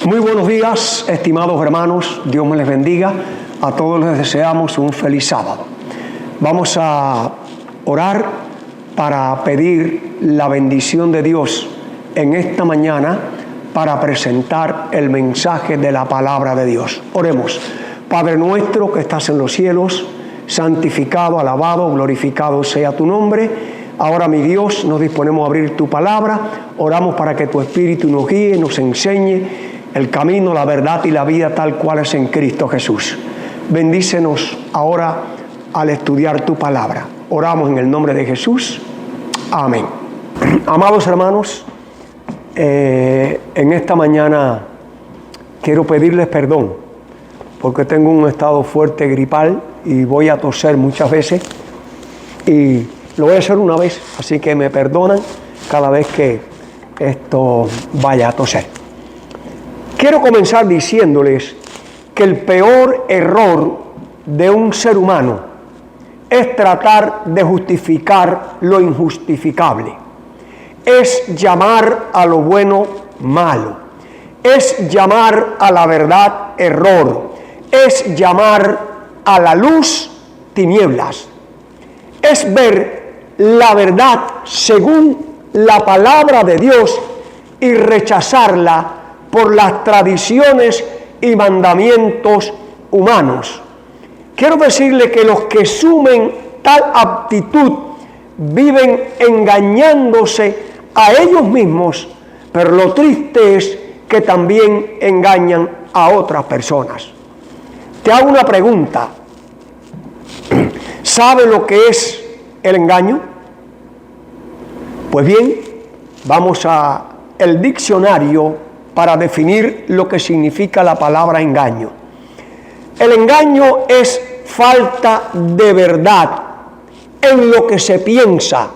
Muy buenos días, estimados hermanos. Dios me les bendiga. A todos les deseamos un feliz sábado. Vamos a orar para pedir la bendición de Dios en esta mañana para presentar el mensaje de la palabra de Dios. Oremos. Padre nuestro que estás en los cielos, santificado, alabado, glorificado sea tu nombre. Ahora, mi Dios, nos disponemos a abrir tu palabra. Oramos para que tu Espíritu nos guíe, nos enseñe el camino, la verdad y la vida tal cual es en Cristo Jesús. Bendícenos ahora al estudiar tu palabra. Oramos en el nombre de Jesús. Amén. Amados hermanos, en esta mañana quiero pedirles perdón porque tengo un estado fuerte gripal y voy a toser muchas veces y lo voy a hacer una vez, así que me perdonan cada vez que esto vaya a toser. Quiero comenzar diciéndoles que el peor error de un ser humano es tratar de justificar lo injustificable. Es llamar a lo bueno malo. Es llamar a la verdad error. Es llamar a la luz tinieblas. Es ver la verdad según la palabra de Dios y rechazarla por las tradiciones y mandamientos humanos. Quiero decirle que los que sumen tal aptitud viven engañándose a ellos mismos, pero lo triste es que también engañan a otras personas. Te hago una pregunta. ¿Sabe lo que es el engaño? Pues bien, vamos al diccionario para definir lo que significa la palabra engaño. El engaño es falta de verdad en lo que se piensa,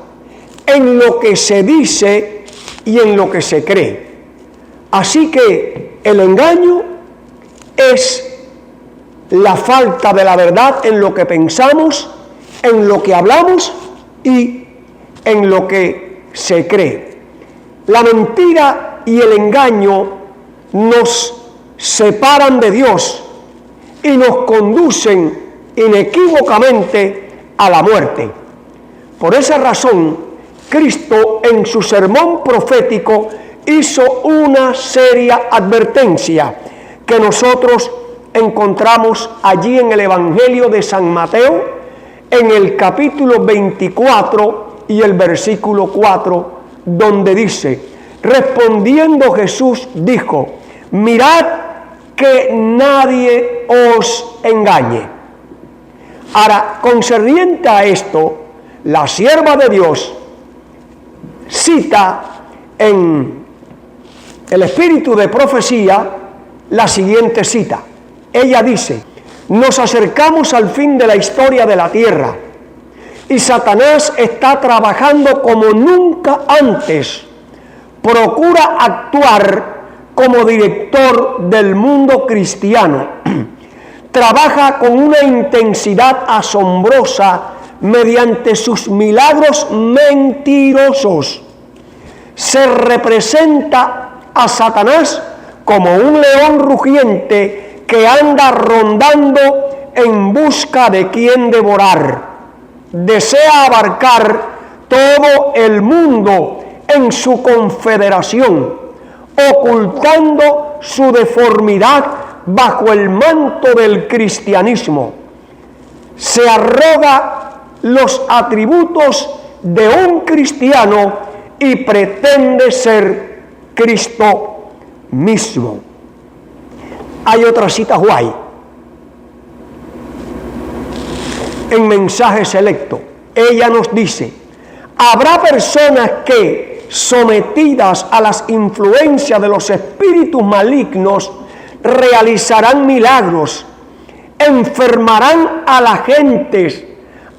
en lo que se dice y en lo que se cree. Así que el engaño es la falta de la verdad en lo que pensamos, en lo que hablamos y en lo que se cree. La mentira y el engaño nos separan de Dios y nos conducen inequívocamente a la muerte. Por esa razón, Cristo en su sermón profético hizo una seria advertencia que nosotros encontramos allí en el Evangelio de San Mateo, en el capítulo 24 y el versículo 4, donde dice: respondiendo Jesús dijo, mirad que nadie os engañe. Ahora, concerniente a esto, la sierva de Dios cita en el espíritu de profecía la siguiente cita. Ella dice: nos acercamos al fin de la historia de la tierra y Satanás está trabajando como nunca antes. Procura actuar como director del mundo cristiano. Trabaja con una intensidad asombrosa mediante sus milagros mentirosos. Se representa a Satanás como un león rugiente que anda rondando en busca de quien devorar. Desea abarcar todo el mundo en su confederación, ocultando su deformidad bajo el manto del cristianismo. Se arroga los atributos de un cristiano y pretende ser Cristo mismo. Hay otra cita guay en Mensaje Selecto. Ella nos dice: habrá personas que, sometidas a las influencias de los espíritus malignos, realizarán milagros, enfermarán a las gentes,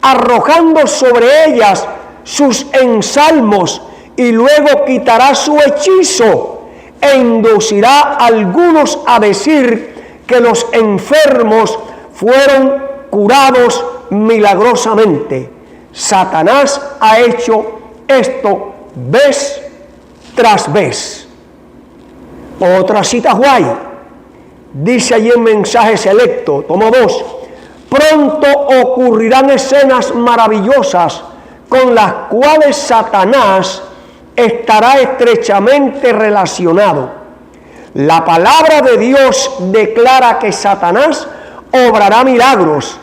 arrojando sobre ellas sus ensalmos, y luego quitará su hechizo e inducirá a algunos a decir que los enfermos fueron curados milagrosamente. Satanás ha hecho esto vez tras vez. Otra cita guay. Dice allí en Mensaje Selecto, tomo 2. Pronto ocurrirán escenas maravillosas con las cuales Satanás estará estrechamente relacionado. La palabra de Dios declara que Satanás obrará milagros,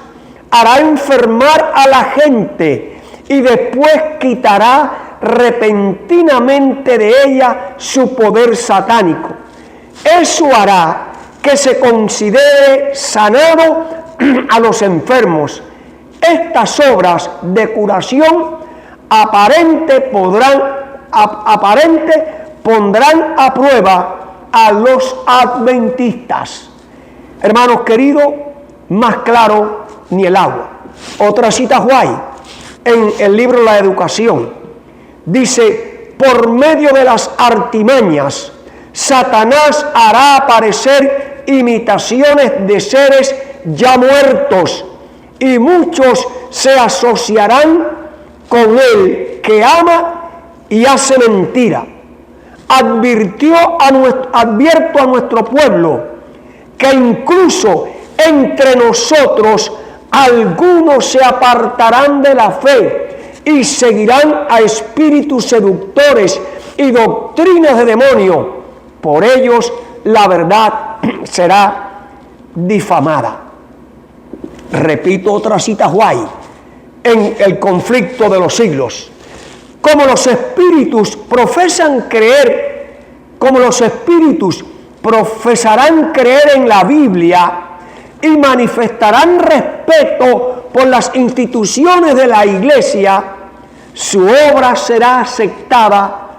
hará enfermar a la gente y después quitará repentinamente de ella su poder satánico. Eso hará que se considere sanado a los enfermos. Estas obras de curación aparente pondrán a prueba a los adventistas. Hermanos queridos, más claro ni el agua. Otra cita guay en el libro La Educación. Dice, por medio de las artimañas, Satanás hará aparecer imitaciones de seres ya muertos y muchos se asociarán con el que ama y hace mentira. Advierto a nuestro pueblo que incluso entre nosotros algunos se apartarán de la fe y seguirán a espíritus seductores y doctrinas de demonios. Por ellos la verdad será difamada. Repito otra cita guay en el conflicto de los siglos. Como los espíritus profesarán creer en la Biblia y manifestarán respeto por las instituciones de la Iglesia, su obra será aceptada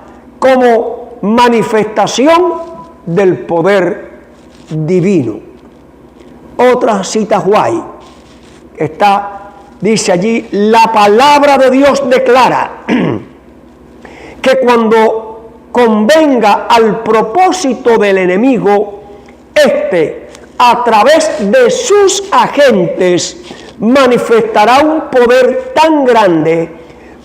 como manifestación del poder divino. Otra cita guay dice allí, la palabra de Dios declara que cuando convenga al propósito del enemigo, a través de sus agentes manifestará un poder tan grande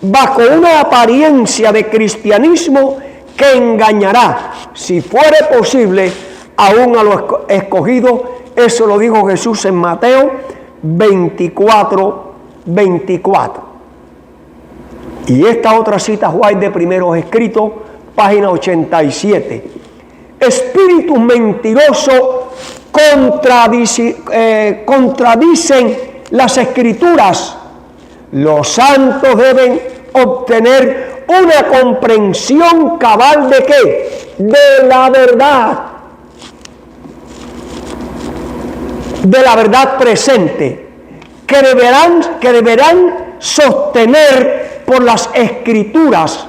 bajo una apariencia de cristianismo que engañará, si fuere posible, aún a los escogidos. Eso lo dijo Jesús en Mateo 24:24. Y esta otra cita guay de Primeros Escritos, página 87. Espíritus mentirosos contradicen las Escrituras. Los santos deben obtener una comprensión cabal ¿de qué? De la verdad presente, que deberán sostener por las Escrituras.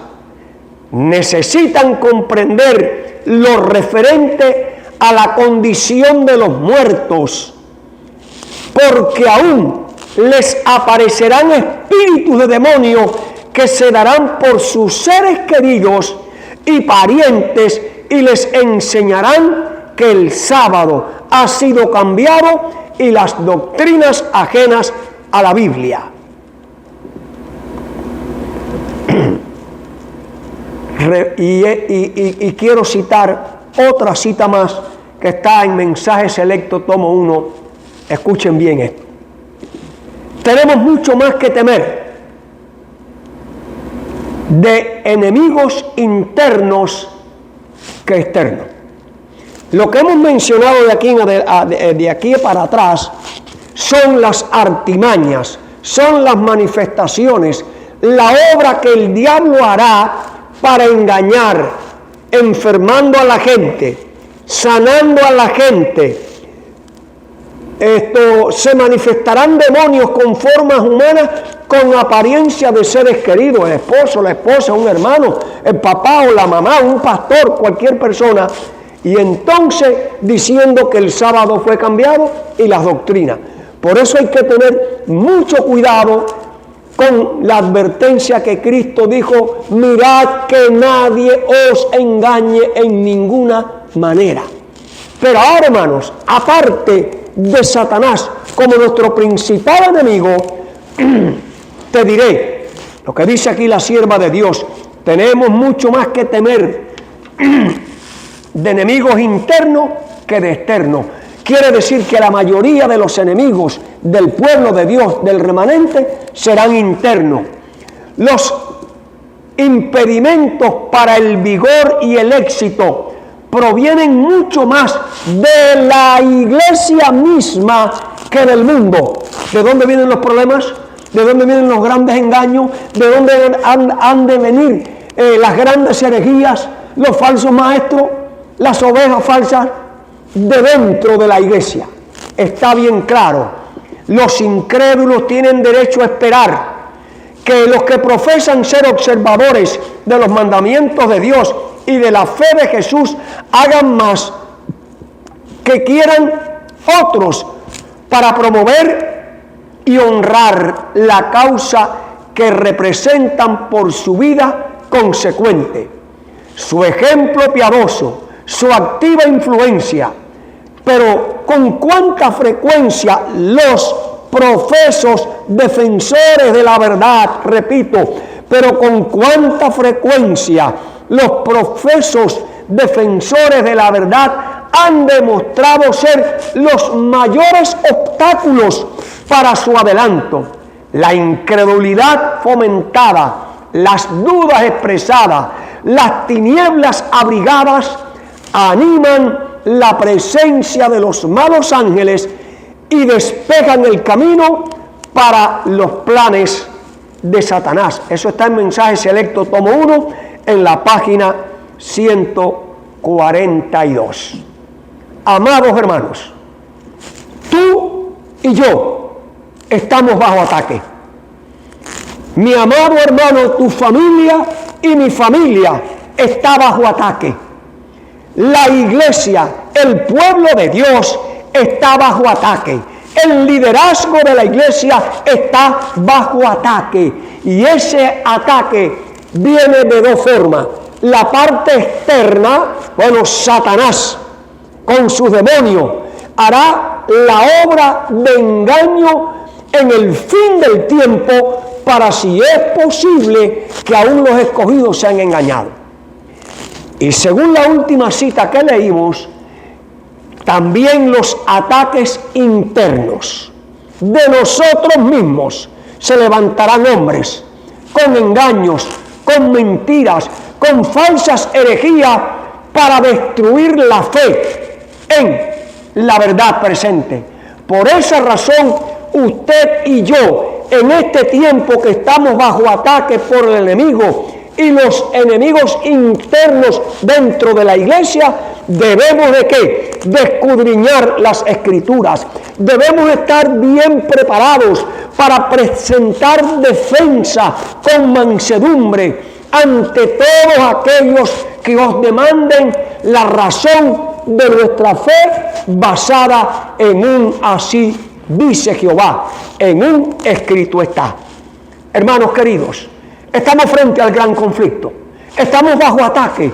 Necesitan comprender lo referente a la condición de los muertos, porque aún les aparecerán espíritus de demonios que se darán por sus seres queridos y parientes y les enseñarán que el sábado ha sido cambiado y las doctrinas ajenas a la Biblia. Y quiero citar otra cita más que está en Mensaje Selecto, tomo 1. Escuchen bien esto. Tenemos mucho más que temer de enemigos internos que externos. Lo que hemos mencionado de aquí para atrás son las artimañas, son las manifestaciones, la obra que el diablo hará para engañar, enfermando a la gente, sanando a la gente. Se manifestarán demonios con formas humanas, con apariencia de seres queridos, el esposo, la esposa, un hermano, el papá o la mamá, un pastor, cualquier persona, y entonces diciendo que el sábado fue cambiado y las doctrinas. Por eso hay que tener mucho cuidado con la advertencia que Cristo dijo: mirad que nadie os engañe en ninguna manera. Pero ahora, hermanos, aparte de Satanás como nuestro principal enemigo, te diré lo que dice aquí la sierva de Dios: tenemos mucho más que temer de enemigos internos que de externos. Quiere decir que la mayoría de los enemigos del pueblo de Dios, del remanente, serán internos. Los impedimentos para el vigor y el éxito provienen mucho más de la iglesia misma que del mundo. ¿De dónde vienen los problemas? ¿De dónde vienen los grandes engaños? ¿De dónde han de venir las grandes herejías, los falsos maestros, las ovejas falsas? De dentro de la iglesia. Está bien claro, los incrédulos tienen derecho a esperar que los que profesan ser observadores de los mandamientos de Dios y de la fe de Jesús hagan más que quieran otros para promover y honrar la causa que representan por su vida consecuente, su ejemplo piadoso, su activa influencia. Pero con cuánta frecuencia los profesos defensores de la verdad, repito, pero con cuánta frecuencia los profesos defensores de la verdad han demostrado ser los mayores obstáculos para su adelanto. La incredulidad fomentada, las dudas expresadas, las tinieblas abrigadas animan la presencia de los malos ángeles y despejan el camino para los planes de Satanás. Eso está en Mensaje Selecto, tomo 1, en la página 142. Amados hermanos, tú y yo estamos bajo ataque. Mi amado hermano, tu familia y mi familia está bajo ataque. La iglesia, el pueblo de Dios está bajo ataque. El liderazgo de la iglesia está bajo ataque. Y ese ataque viene de dos formas. La parte externa, bueno, Satanás con sus demonios hará la obra de engaño en el fin del tiempo para, si es posible, que aún los escogidos sean engañados. Y según la última cita que leímos, también los ataques internos de nosotros mismos. Se levantarán hombres con engaños, con mentiras, con falsas herejías para destruir la fe en la verdad presente. Por esa razón, usted y yo, en este tiempo que estamos bajo ataque por el enemigo y los enemigos internos dentro de la iglesia, debemos de ¿qué? De escudriñar las Escrituras. Debemos estar bien preparados para presentar defensa con mansedumbre ante todos aquellos que os demanden la razón de nuestra fe basada en un así dice Jehová, en un escrito está. Hermanos queridos, estamos frente al gran conflicto, estamos bajo ataque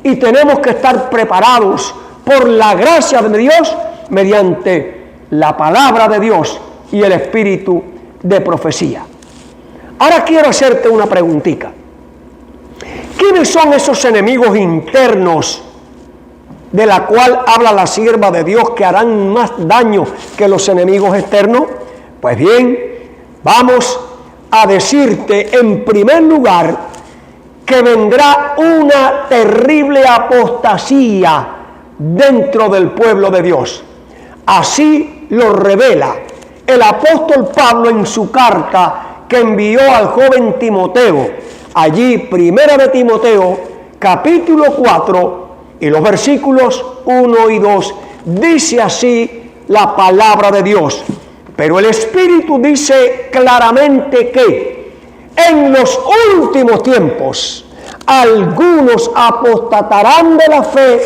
y tenemos que estar preparados por la gracia de Dios mediante la palabra de Dios y el espíritu de profecía. Ahora quiero hacerte una preguntita. ¿Quiénes son esos enemigos internos de la cual habla la sierva de Dios que harán más daño que los enemigos externos? Pues bien, vamos a decirte en primer lugar que vendrá una terrible apostasía dentro del pueblo de Dios. Así lo revela el apóstol Pablo en su carta que envió al joven Timoteo. Allí, primera de Timoteo, capítulo 4, y los versículos 1 y 2, dice así la palabra de Dios. Pero el Espíritu dice claramente que en los últimos tiempos algunos apostatarán de la fe,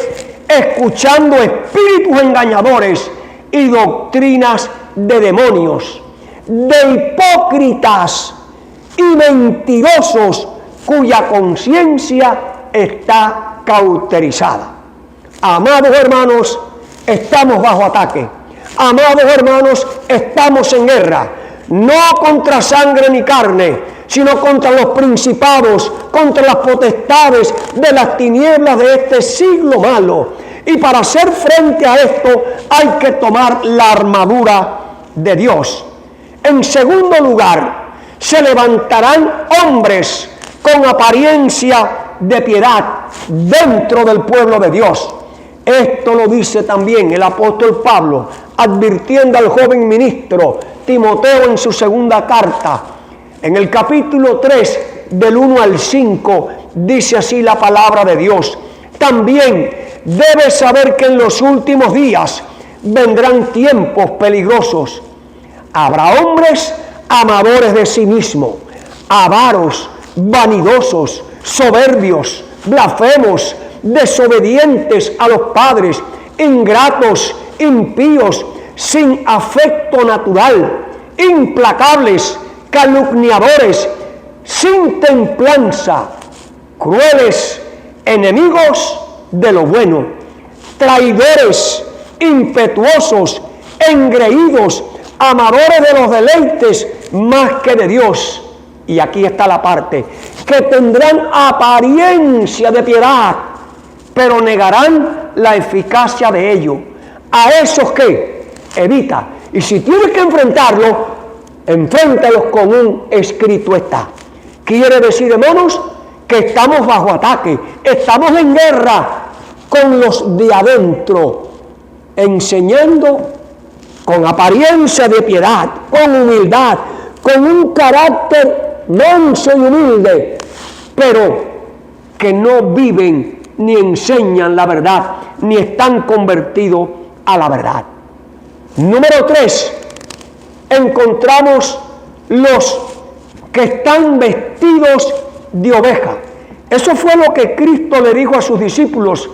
escuchando espíritus engañadores y doctrinas de demonios, de hipócritas y mentirosos cuya conciencia está cauterizada. Amados hermanos, estamos bajo ataque. Amados hermanos, estamos en guerra, no contra sangre ni carne, sino contra los principados, contra las potestades de las tinieblas de este siglo malo. Y para hacer frente a esto hay que tomar la armadura de Dios. En segundo lugar, se levantarán hombres con apariencia de piedad dentro del pueblo de Dios. Esto lo dice también el apóstol Pablo, advirtiendo al joven ministro Timoteo en su segunda carta. En el capítulo 3, del 1 al 5, dice así la palabra de Dios: también debes saber que en los últimos días vendrán tiempos peligrosos. Habrá hombres amadores de sí mismos, avaros, vanidosos, soberbios, blasfemos, desobedientes a los padres, ingratos, impíos, sin afecto natural, implacables, calumniadores, sin templanza, crueles, enemigos de lo bueno, traidores, impetuosos, engreídos, amadores de los deleites más que de Dios. Y aquí está la parte: que tendrán apariencia de piedad, pero negarán la eficacia de ello. A esos que evita. Y si tienes que enfrentarlo, enfréntalos con un escrito está. Quiere decir, hermanos, que estamos bajo ataque, estamos en guerra con los de adentro, enseñando con apariencia de piedad, con humildad, con un carácter manso y humilde, pero que no viven ni enseñan la verdad, ni están convertidos a la verdad. Número 3, encontramos los que están vestidos de oveja. Eso fue lo que Cristo le dijo a sus discípulos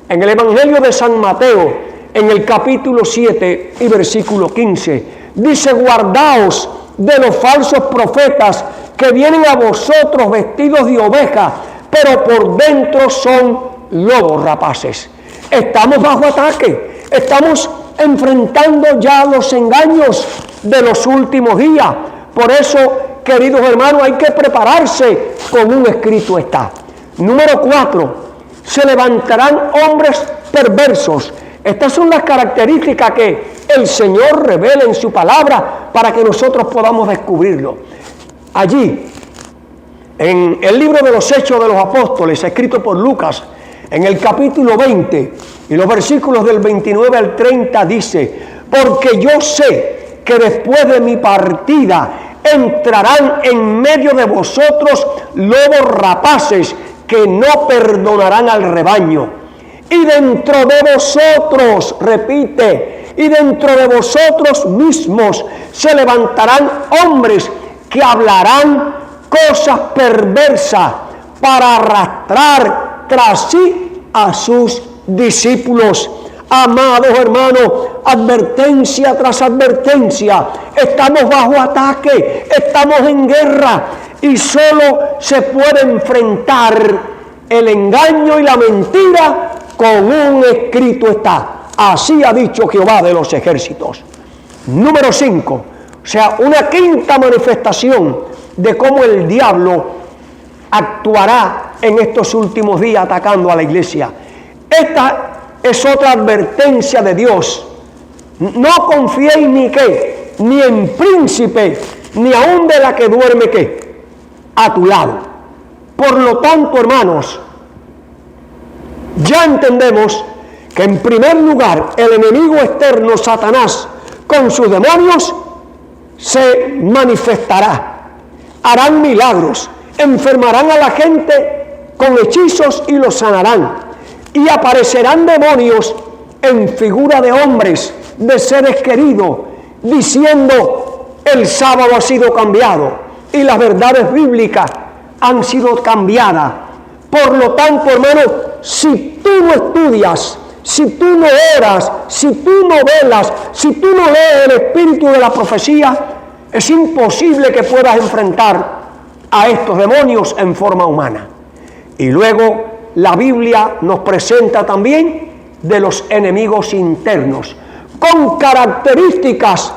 en el Evangelio de San Mateo, en el capítulo 7 y versículo 15. Dice: guardaos de los falsos profetas que vienen a vosotros vestidos de oveja, pero por dentro son lobos rapaces. Estamos bajo ataque, estamos enfrentando ya los engaños de los últimos días. Por eso, queridos hermanos, hay que prepararse con un escrito está. Número 4, se levantarán hombres perversos. Estas son las características que el Señor revela en su palabra para que nosotros podamos descubrirlo. Allí, en el libro de los Hechos de los Apóstoles, escrito por Lucas, en el capítulo 20 y los versículos del 29 al 30, dice: porque yo sé que después de mi partida entrarán en medio de vosotros lobos rapaces que no perdonarán al rebaño. Y dentro de vosotros, repite, y dentro de vosotros mismos se levantarán hombres que hablarán cosas perversas para arrastrar tras sí a sus discípulos. Amados hermanos, advertencia tras advertencia, estamos bajo ataque, estamos en guerra, y solo se puede enfrentar el engaño y la mentira con un escrito está. Así ha dicho Jehová de los ejércitos. Número 5, o sea, una quinta manifestación de cómo el diablo actuará en estos últimos días atacando a la iglesia. Esta es otra advertencia de Dios: no confiéis ni en príncipe, ni aun de la que duerme a tu lado. Por lo tanto, hermanos, ya entendemos que en primer lugar el enemigo externo, Satanás, con sus demonios, se manifestará, harán milagros, enfermarán a la gente con hechizos y los sanarán. Y aparecerán demonios en figura de hombres, de seres queridos, diciendo: el sábado ha sido cambiado y las verdades bíblicas han sido cambiadas. Por lo tanto, hermano, si tú no estudias, si tú no oras, si tú no velas, si tú no lees el espíritu de la profecía, es imposible que puedas enfrentar a estos demonios en forma humana. Y luego la Biblia nos presenta también de los enemigos internos, con características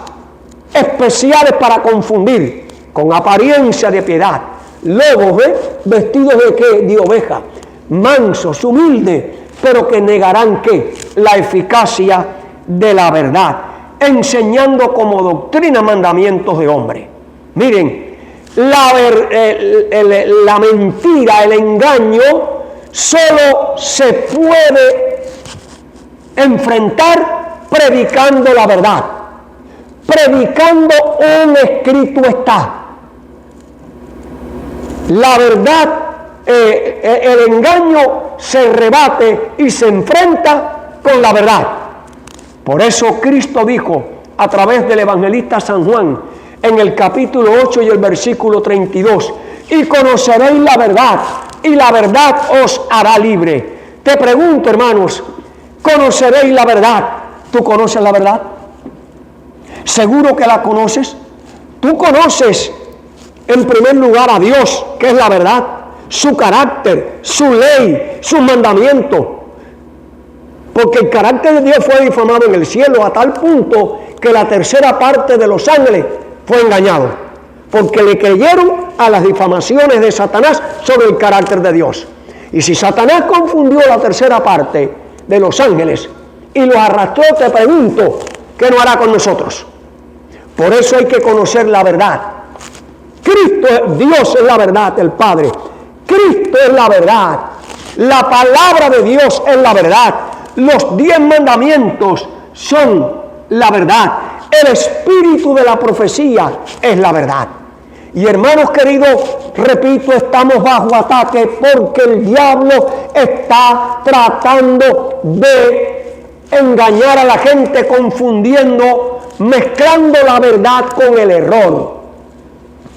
especiales para confundir, con apariencia de piedad, lobos, vestidos de ¿qué? De oveja, mansos, humildes, pero que negarán ¿qué? La eficacia de la verdad, enseñando como doctrina mandamientos de hombre. Miren, la mentira, el engaño, solo se puede enfrentar predicando la verdad, predicando un escrito está. La verdad, el engaño se rebate y se enfrenta con la verdad. Por eso Cristo dijo a través del evangelista San Juan en el capítulo 8 y el versículo 32: y conoceréis la verdad, y la verdad os hará libre. Te pregunto, hermanos, ¿conoceréis la verdad? ¿Tú conoces la verdad? ¿Seguro que la conoces? Tú conoces en primer lugar a Dios, que es la verdad, su carácter, su ley, sus mandamientos. Porque el carácter de Dios fue difamado en el cielo a tal punto que la tercera parte de los ángeles fue engañado, porque le creyeron a las difamaciones de Satanás sobre el carácter de Dios. Y si Satanás confundió la tercera parte de los ángeles y los arrastró, te pregunto, ¿qué no hará con nosotros? Por eso hay que conocer la verdad. Cristo, Dios es la verdad, el Padre. Cristo es la verdad. La palabra de Dios es la verdad. Los 10 mandamientos son la verdad. El espíritu de la profecía es la verdad. Y hermanos queridos, repito, estamos bajo ataque porque el diablo está tratando de engañar a la gente, confundiendo, mezclando la verdad con el error.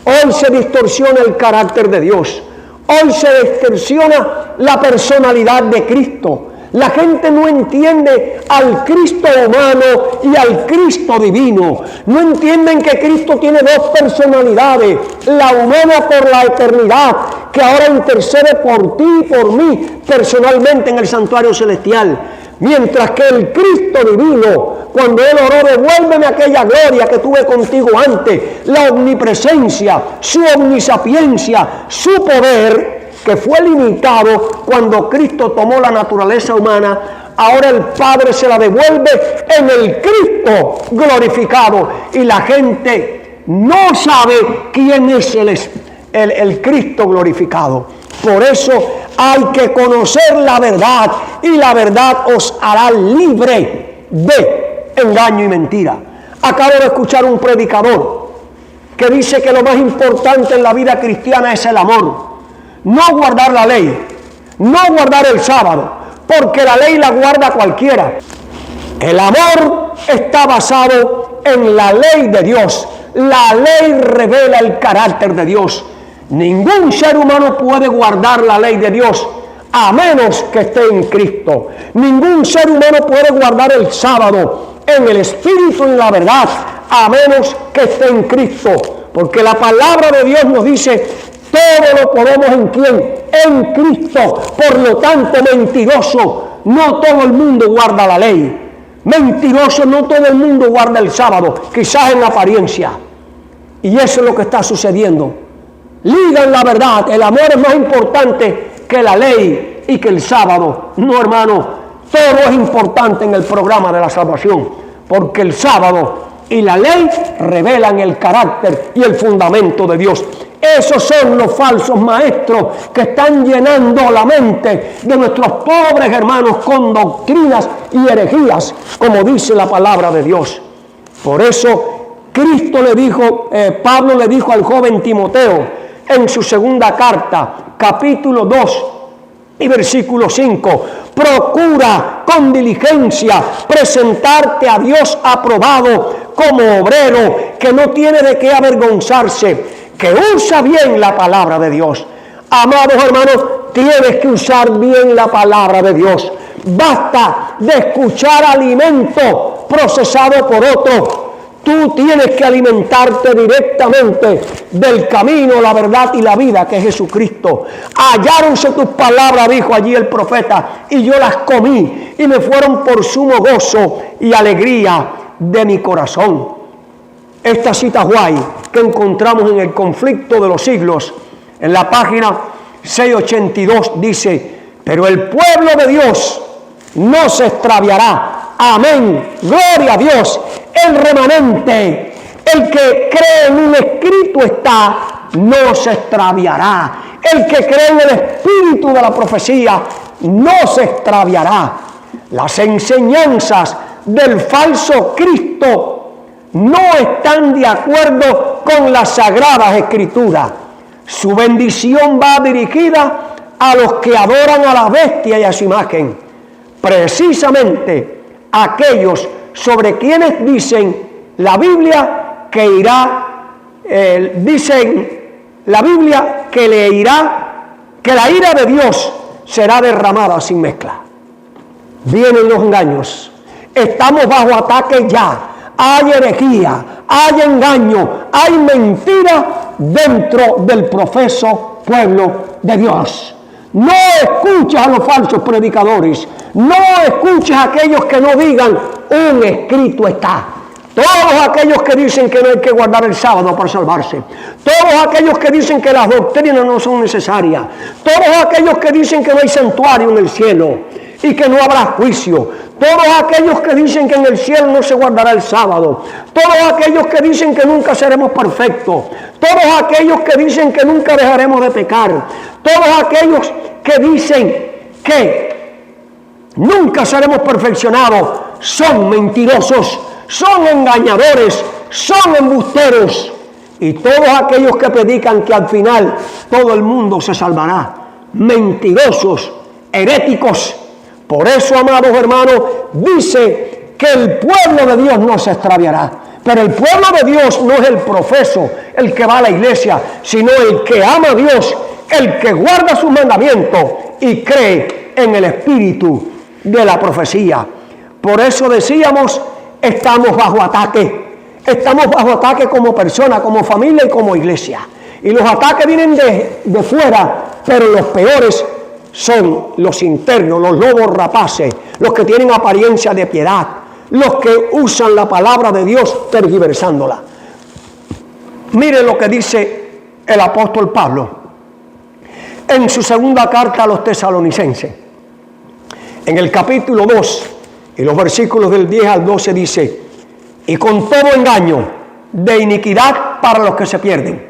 Hoy se distorsiona el carácter de Dios. Hoy se distorsiona la personalidad de Cristo. La gente no entiende al Cristo humano y al Cristo divino. No entienden que Cristo tiene 2 personalidades. La humana por la eternidad, que ahora intercede por ti y por mí personalmente en el santuario celestial. Mientras que el Cristo divino, cuando Él oró, devuélveme aquella gloria que tuve contigo antes, la omnipresencia, su omnisapiencia, su poder, que fue limitado cuando Cristo tomó la naturaleza humana, ahora el Padre se la devuelve en el Cristo glorificado. Y la gente no sabe quién es el Cristo glorificado. Por eso hay que conocer la verdad, y la verdad os hará libre de engaño y mentira. Acabo de escuchar un predicador que dice que lo más importante en la vida cristiana es el amor. No guardar la ley, no guardar el sábado, porque la ley la guarda cualquiera. El amor está basado en la ley de Dios. La ley revela el carácter de Dios. Ningún ser humano puede guardar la ley de Dios a menos que esté en Cristo. Ningún ser humano puede guardar el sábado en el Espíritu y en la verdad a menos que esté en Cristo. Porque la palabra de Dios nos dice: todo lo podemos ¿en quién? En Cristo. Por lo tanto, mentiroso, no todo el mundo guarda la ley. Mentiroso, no todo el mundo guarda el sábado, quizás en apariencia. Y eso es lo que está sucediendo. Ligan la verdad. El amor es más importante que la ley y que el sábado. No, hermano, todo es importante en el programa de la salvación, porque el sábado y la ley revelan el carácter y el fundamento de Dios. Esos son los falsos maestros que están llenando la mente de nuestros pobres hermanos con doctrinas y herejías, como dice la palabra de Dios. Por eso Cristo le dijo, Pablo le dijo al joven Timoteo en su segunda carta, capítulo 2 y versículo 5: procura con diligencia presentarte a Dios aprobado como obrero que no tiene de qué avergonzarse, que usa bien la palabra de Dios. Amados hermanos, tienes que usar bien la palabra de Dios. Basta de escuchar alimento procesado por otro. Tú tienes que alimentarte directamente del camino, la verdad y la vida, que es Jesucristo. Halláronse tus palabras, dijo allí el profeta, y yo las comí, y me fueron por sumo gozo y alegría de mi corazón. Esta cita guay que encontramos en el conflicto de los siglos En la página 682 dice: pero el pueblo de Dios no se extraviará. Amén. Gloria a Dios. El remanente, el que cree en un escrito está, no se extraviará. El que cree en el espíritu de la profecía no se extraviará. Las enseñanzas del falso Cristo no están de acuerdo con las sagradas escrituras. Su bendición va dirigida a los que adoran a la bestia y a su imagen, precisamente aquellos sobre quienes dicen la Biblia que que la ira de Dios será derramada sin mezcla. Vienen los engaños. Estamos bajo ataque ya. Hay herejía, hay engaño, hay mentira dentro del profeso pueblo de Dios. No escuches a los falsos predicadores. No escuches a aquellos que no digan un escrito está. Todos aquellos que dicen que no hay que guardar el sábado para salvarse. Todos aquellos que dicen que las doctrinas no son necesarias. Todos aquellos que dicen que no hay santuario en el cielo y que no habrá juicio. Todos aquellos que dicen que en el cielo no se guardará el sábado. Todos aquellos que dicen que nunca seremos perfectos. Todos aquellos que dicen que nunca dejaremos de pecar. Todos aquellos que dicen que nunca seremos perfeccionados son mentirosos, son engañadores, son embusteros. Y todos aquellos que predican que al final todo el mundo se salvará, mentirosos, heréticos. Por eso, amados hermanos, dice que el pueblo de Dios no se extraviará. Pero el pueblo de Dios no es el profeso, el que va a la iglesia, sino el que ama a Dios, el que guarda sus mandamientos y cree en el espíritu de la profecía. Por eso decíamos, estamos bajo ataque. Estamos bajo ataque como persona, como familia y como iglesia. Y los ataques vienen de fuera, pero los peores son los internos, los lobos rapaces, los que tienen apariencia de piedad, los que usan la palabra de Dios tergiversándola. Miren lo que dice el apóstol Pablo en su segunda carta a los tesalonicenses. En el capítulo 2 y los versículos del 10 al 12 dice: y con todo engaño de iniquidad para los que se pierden.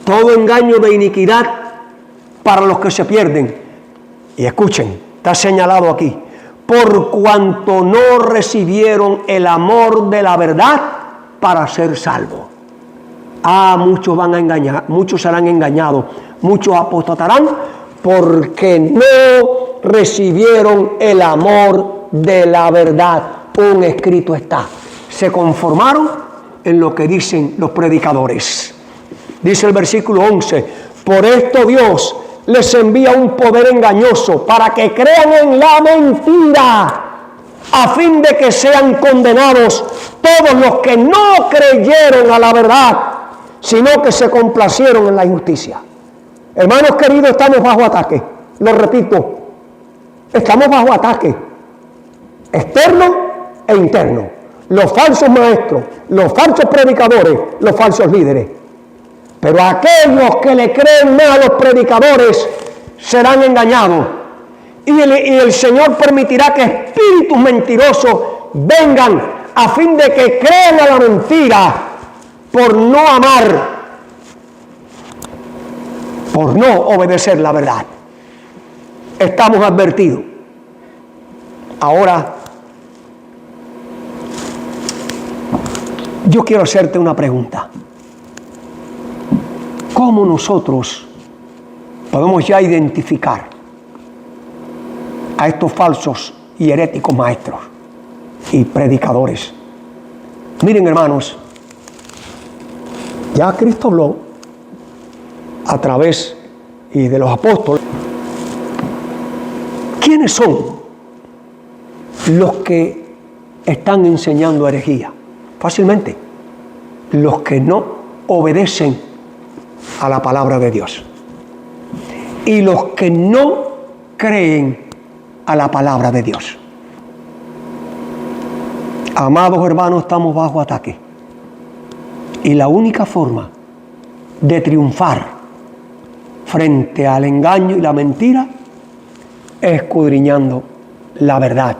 Todo engaño de iniquidad para los que se pierden. Y escuchen, está señalado aquí: por cuanto no recibieron el amor de la verdad para ser salvos. Muchos van a engañar, muchos serán engañados, muchos apostatarán porque no recibieron el amor de la verdad. Un escrito está. Se conformaron en lo que dicen los predicadores. Dice el versículo 11: por esto Dios les envía un poder engañoso para que crean en la mentira, a fin de que sean condenados todos los que no creyeron a la verdad, sino que se complacieron en la injusticia. Hermanos queridos, estamos bajo ataque. Lo repito, estamos bajo ataque externo e interno. Los falsos maestros, los falsos predicadores, los falsos líderes. Pero aquellos que le creen más a los predicadores serán engañados. Y el Señor permitirá que espíritus mentirosos vengan a fin de que crean a la mentira por no amar, por no obedecer la verdad. Estamos advertidos. Ahora, yo quiero hacerte una pregunta. ¿Cómo nosotros podemos ya identificar a estos falsos y heréticos maestros y predicadores? Miren, hermanos, ya Cristo habló a través de los apóstoles. ¿Quiénes son los que están enseñando herejía? Fácilmente, los que no obedecen a la palabra de Dios y los que no creen a la palabra de Dios. Amados hermanos, estamos bajo ataque y la única forma de triunfar frente al engaño y la mentira, escudriñando la verdad,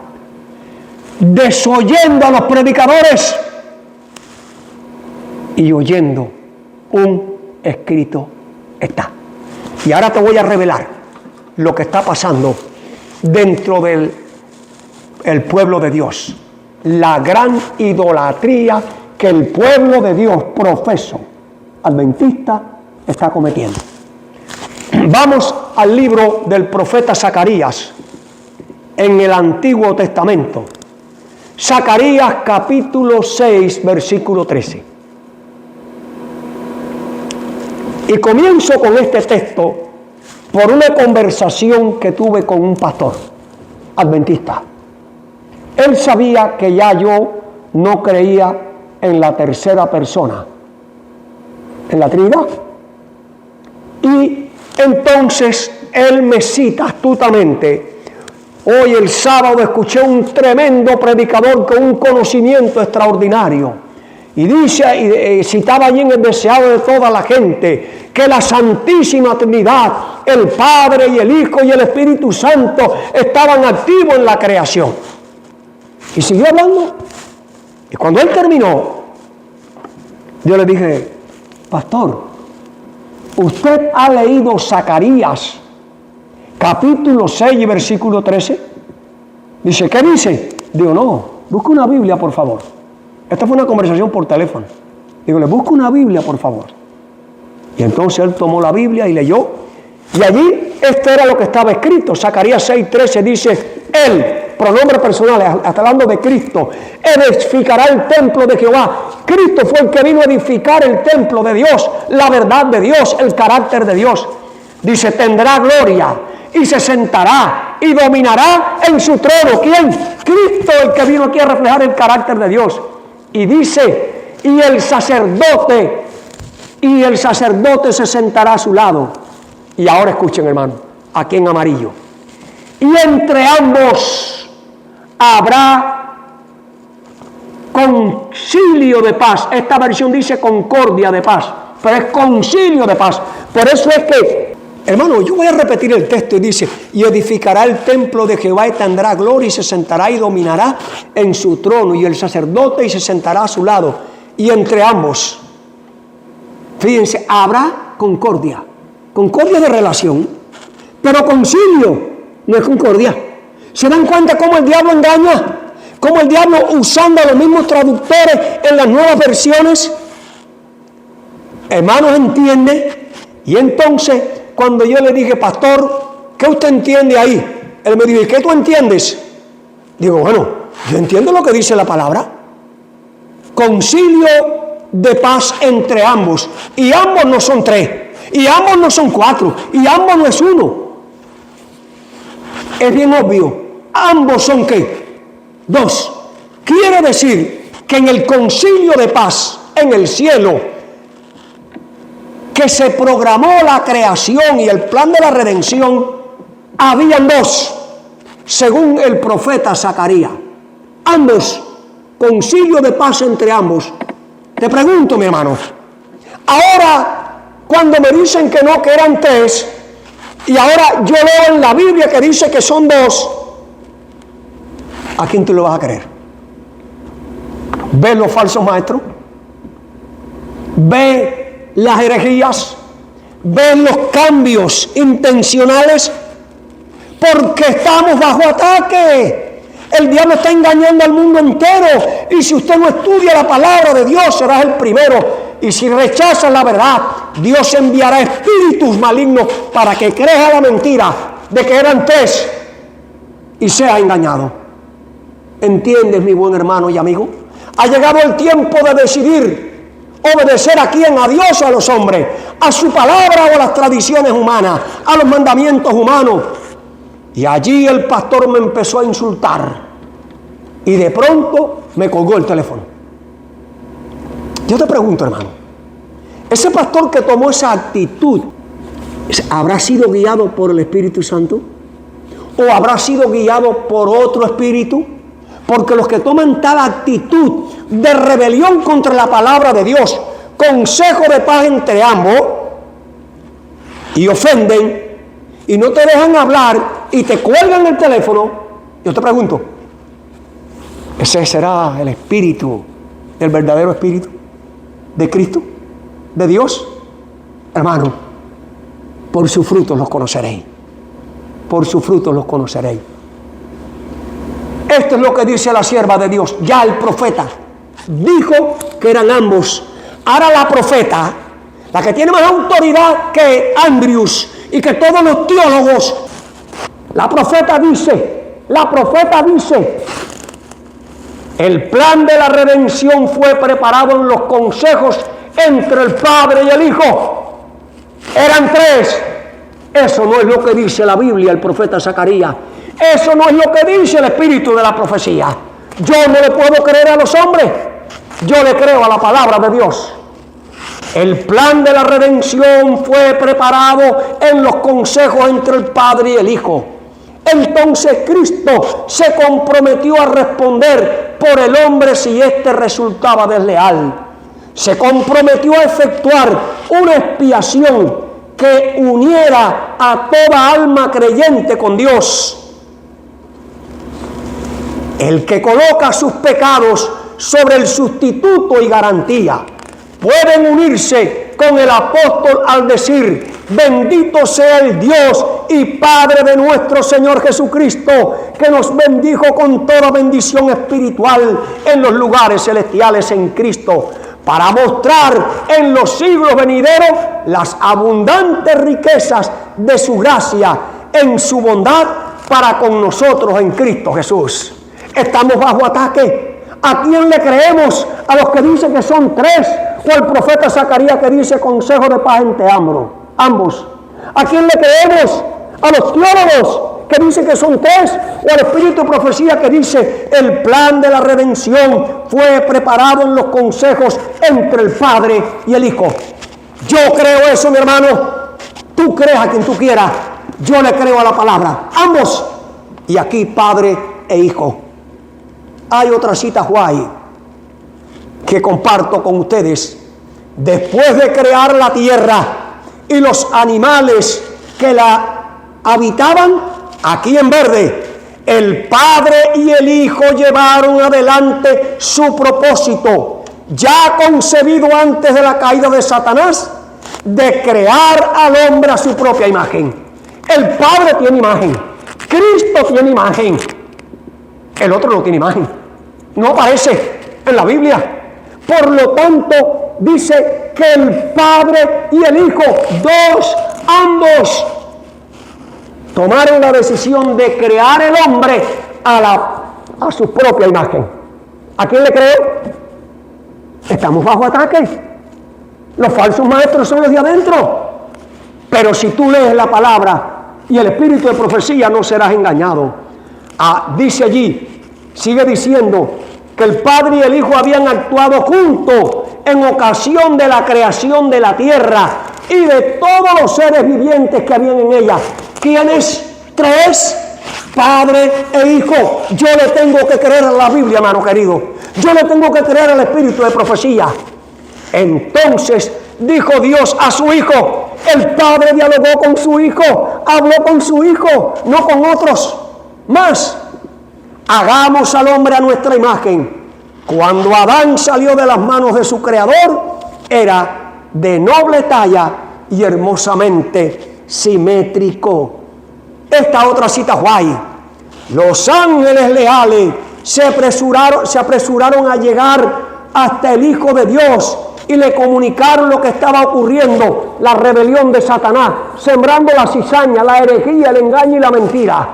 desoyendo a los predicadores y oyendo un escrito está. Y ahora te voy a revelar lo que está pasando dentro del pueblo de Dios, la gran idolatría que el pueblo de Dios profeso adventista está cometiendo. Vamos al libro del profeta Zacarías en el Antiguo Testamento. Zacarías capítulo 6, versículo 13. Y comienzo con este texto por una conversación que tuve con un pastor adventista. Él sabía que ya yo no creía en la tercera persona, en la Trinidad. Y entonces él me cita astutamente. Hoy el sábado escuché un tremendo predicador con un conocimiento extraordinario. Y dice, citaba allí en el deseado de toda la gente, que la Santísima Trinidad, el Padre y el Hijo y el Espíritu Santo estaban activos en la creación. Y siguió hablando. Y cuando él terminó, yo le dije, pastor, ¿usted ha leído Zacarías capítulo 6 y versículo 13? Dice, ¿qué dice? Digo, no, busca una Biblia, por favor. Esta fue una conversación por teléfono. Digo, le busco una Biblia, por favor. Y entonces él tomó la Biblia y leyó. Y allí, esto era lo que estaba escrito. Zacarías 6:13 dice, él, pronombre personal, hasta hablando de Cristo, edificará el templo de Jehová. Cristo fue el que vino a edificar el templo de Dios, la verdad de Dios, el carácter de Dios. Dice, tendrá gloria y se sentará y dominará en su trono. ¿Quién? Cristo, el que vino aquí a reflejar el carácter de Dios. Y dice, y el sacerdote se sentará a su lado. Y ahora escuchen, hermano, aquí en amarillo. Y entre ambos habrá concilio de paz. Esta versión dice concordia de paz, pero es concilio de paz. Por eso es que, hermano, yo voy a repetir el texto y dice, y edificará el templo de Jehová y tendrá gloria y se sentará y dominará en su trono, y el sacerdote y se sentará a su lado. Y entre ambos, fíjense, habrá concordia de relación, pero concilio no es concordia. ¿Se dan cuenta cómo el diablo engaña? Cómo el diablo, usando los mismos traductores en las nuevas versiones, hermanos, entiende. Y entonces, cuando yo le dije, pastor, ¿qué usted entiende ahí? Él me dijo, ¿y qué tú entiendes? Digo, bueno, yo entiendo lo que dice la palabra. Concilio de paz entre ambos. Y ambos no son tres. Y ambos no son cuatro. Y ambos no es uno. Es bien obvio. Ambos son ¿qué? Dos. Quiere decir que en el concilio de paz en el cielo, que se programó la creación y el plan de la redención, habían dos, según el profeta Zacarías. Ambos, concilio de paz entre ambos. Te pregunto, mi hermano, ahora cuando me dicen que no, que eran tres, y ahora yo leo en la Biblia que dice que son dos, ¿a quién tú lo vas a creer? ¿Ves los falsos maestros? ¿Ves las herejías? ¿Ves los cambios intencionales? Porque estamos bajo ataque. El diablo está engañando al mundo entero. Y si usted no estudia la palabra de Dios, serás el primero. Y si rechazas la verdad, Dios enviará espíritus malignos para que creas la mentira de que eran tres y sea engañado. ¿Entiendes, mi buen hermano y amigo? Ha llegado el tiempo de decidir obedecer a quién, a Dios o a los hombres, a su palabra o a las tradiciones humanas, a los mandamientos humanos. Y allí el pastor me empezó a insultar y de pronto me colgó el teléfono. Yo te pregunto, hermano, ese pastor que tomó esa actitud, ¿habrá sido guiado por el Espíritu Santo? ¿O habrá sido guiado por otro espíritu? Porque los que toman tal actitud de rebelión contra la palabra de Dios, consejo de paz entre ambos, y ofenden y no te dejan hablar y te cuelgan el teléfono, yo te pregunto, ¿ese será el espíritu, el verdadero espíritu de Cristo, de Dios? Hermano, por sus frutos los conoceréis. Por sus frutos los conoceréis. Esto es lo que dice la sierva de Dios. Ya el profeta dijo que eran ambos. Ahora la profeta, la que tiene más autoridad que Andrews y que todos los teólogos, la profeta dice, el plan de la redención fue preparado en los consejos entre el Padre y el Hijo. Eran tres. Eso no es lo que dice la Biblia, el profeta Zacarías. Eso no es lo que dice el espíritu de la profecía. Yo no le puedo creer a los hombres. Yo le creo a la palabra de Dios. El plan de la redención fue preparado en los consejos entre el Padre y el Hijo. Entonces Cristo se comprometió a responder por el hombre si éste resultaba desleal. Se comprometió a efectuar una expiación que uniera a toda alma creyente con Dios. El que coloca sus pecados sobre el sustituto y garantía pueden unirse con el apóstol al decir: bendito sea el Dios y Padre de nuestro Señor Jesucristo, que nos bendijo con toda bendición espiritual en los lugares celestiales en Cristo, para mostrar en los siglos venideros las abundantes riquezas de su gracia en su bondad para con nosotros en Cristo Jesús. Estamos bajo ataque. ¿A quién le creemos? ¿A los que dicen que son tres? ¿O al profeta Zacarías que dice consejo de paz entre ambos? ¿A quién le creemos? ¿A los teólogos que dicen que son tres? ¿O al espíritu de profecía que dice el plan de la redención fue preparado en los consejos entre el Padre y el Hijo? Yo creo eso, mi hermano. Tú creas a quien tú quieras. Yo le creo a la palabra. Ambos. Y aquí Padre e Hijo. Hay otra cita guay que comparto con ustedes. Después de crear la tierra y los animales que la habitaban, aquí en verde, el Padre y el Hijo llevaron adelante su propósito, ya concebido antes de la caída de Satanás, de crear al hombre a su propia imagen. El Padre tiene imagen, Cristo tiene imagen, el otro no tiene imagen, no aparece en la Biblia. Por lo tanto, dice que el Padre y el Hijo, ambos, tomaron la decisión de crear el hombre a su propia imagen. ¿A quién le creo? Estamos bajo ataque. Los falsos maestros son los de adentro. Pero si tú lees la palabra y el espíritu de profecía, no serás engañado. Dice allí, sigue diciendo que el Padre y el Hijo habían actuado juntos en ocasión de la creación de la tierra y de todos los seres vivientes que habían en ella. ¿Quiénes? Tres, Padre e Hijo. Yo le tengo que creer a la Biblia, hermano querido. Yo le tengo que creer al espíritu de profecía. Entonces dijo Dios a su Hijo. El Padre dialogó con su Hijo, habló con su Hijo, no con otros más. Hagamos al hombre a nuestra imagen. Cuando Adán salió de las manos de su Creador, era de noble talla y hermosamente simétrico. Esta otra cita guay. Los ángeles leales se apresuraron a llegar hasta el Hijo de Dios y le comunicaron lo que estaba ocurriendo, la rebelión de Satanás, sembrando la cizaña, la herejía, el engaño y la mentira.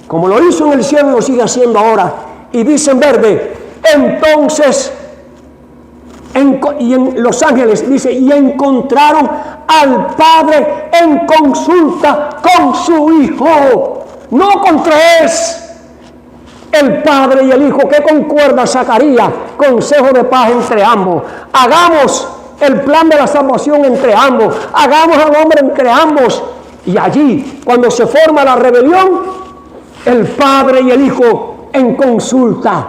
Como lo hizo en el cielo, lo sigue haciendo ahora. Y dice en verde, entonces, y en los ángeles, dice, y encontraron al Padre en consulta con su Hijo. No con tres. El Padre y el Hijo, que concuerda Zacarías, consejo de paz entre ambos. Hagamos el plan de la salvación entre ambos. Hagamos al hombre entre ambos. Y allí, cuando se forma la rebelión, el Padre y el Hijo en consulta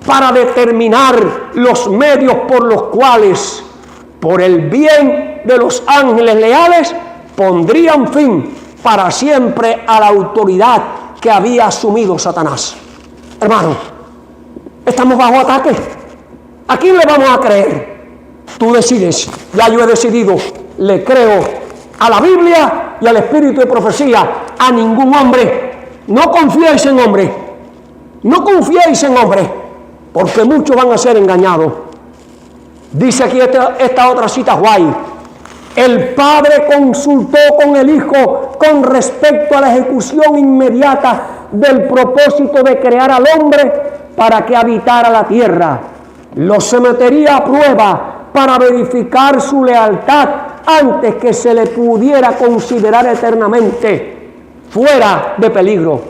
para determinar los medios por los cuales, por el bien de los ángeles leales, pondrían fin para siempre a la autoridad que había asumido Satanás. Hermano, estamos bajo ataque. ¿A quién le vamos a creer? Tú decides. Ya yo he decidido. Le creo a la Biblia y al espíritu de profecía. A ningún hombre. No confiéis en hombre. No confiéis en hombre, porque muchos van a ser engañados. Dice aquí esta otra cita guay. El Padre consultó con el Hijo con respecto a la ejecución inmediata del propósito de crear al hombre para que habitara la tierra. Lo sometería a prueba para verificar su lealtad antes que se le pudiera considerar eternamente fuera de peligro.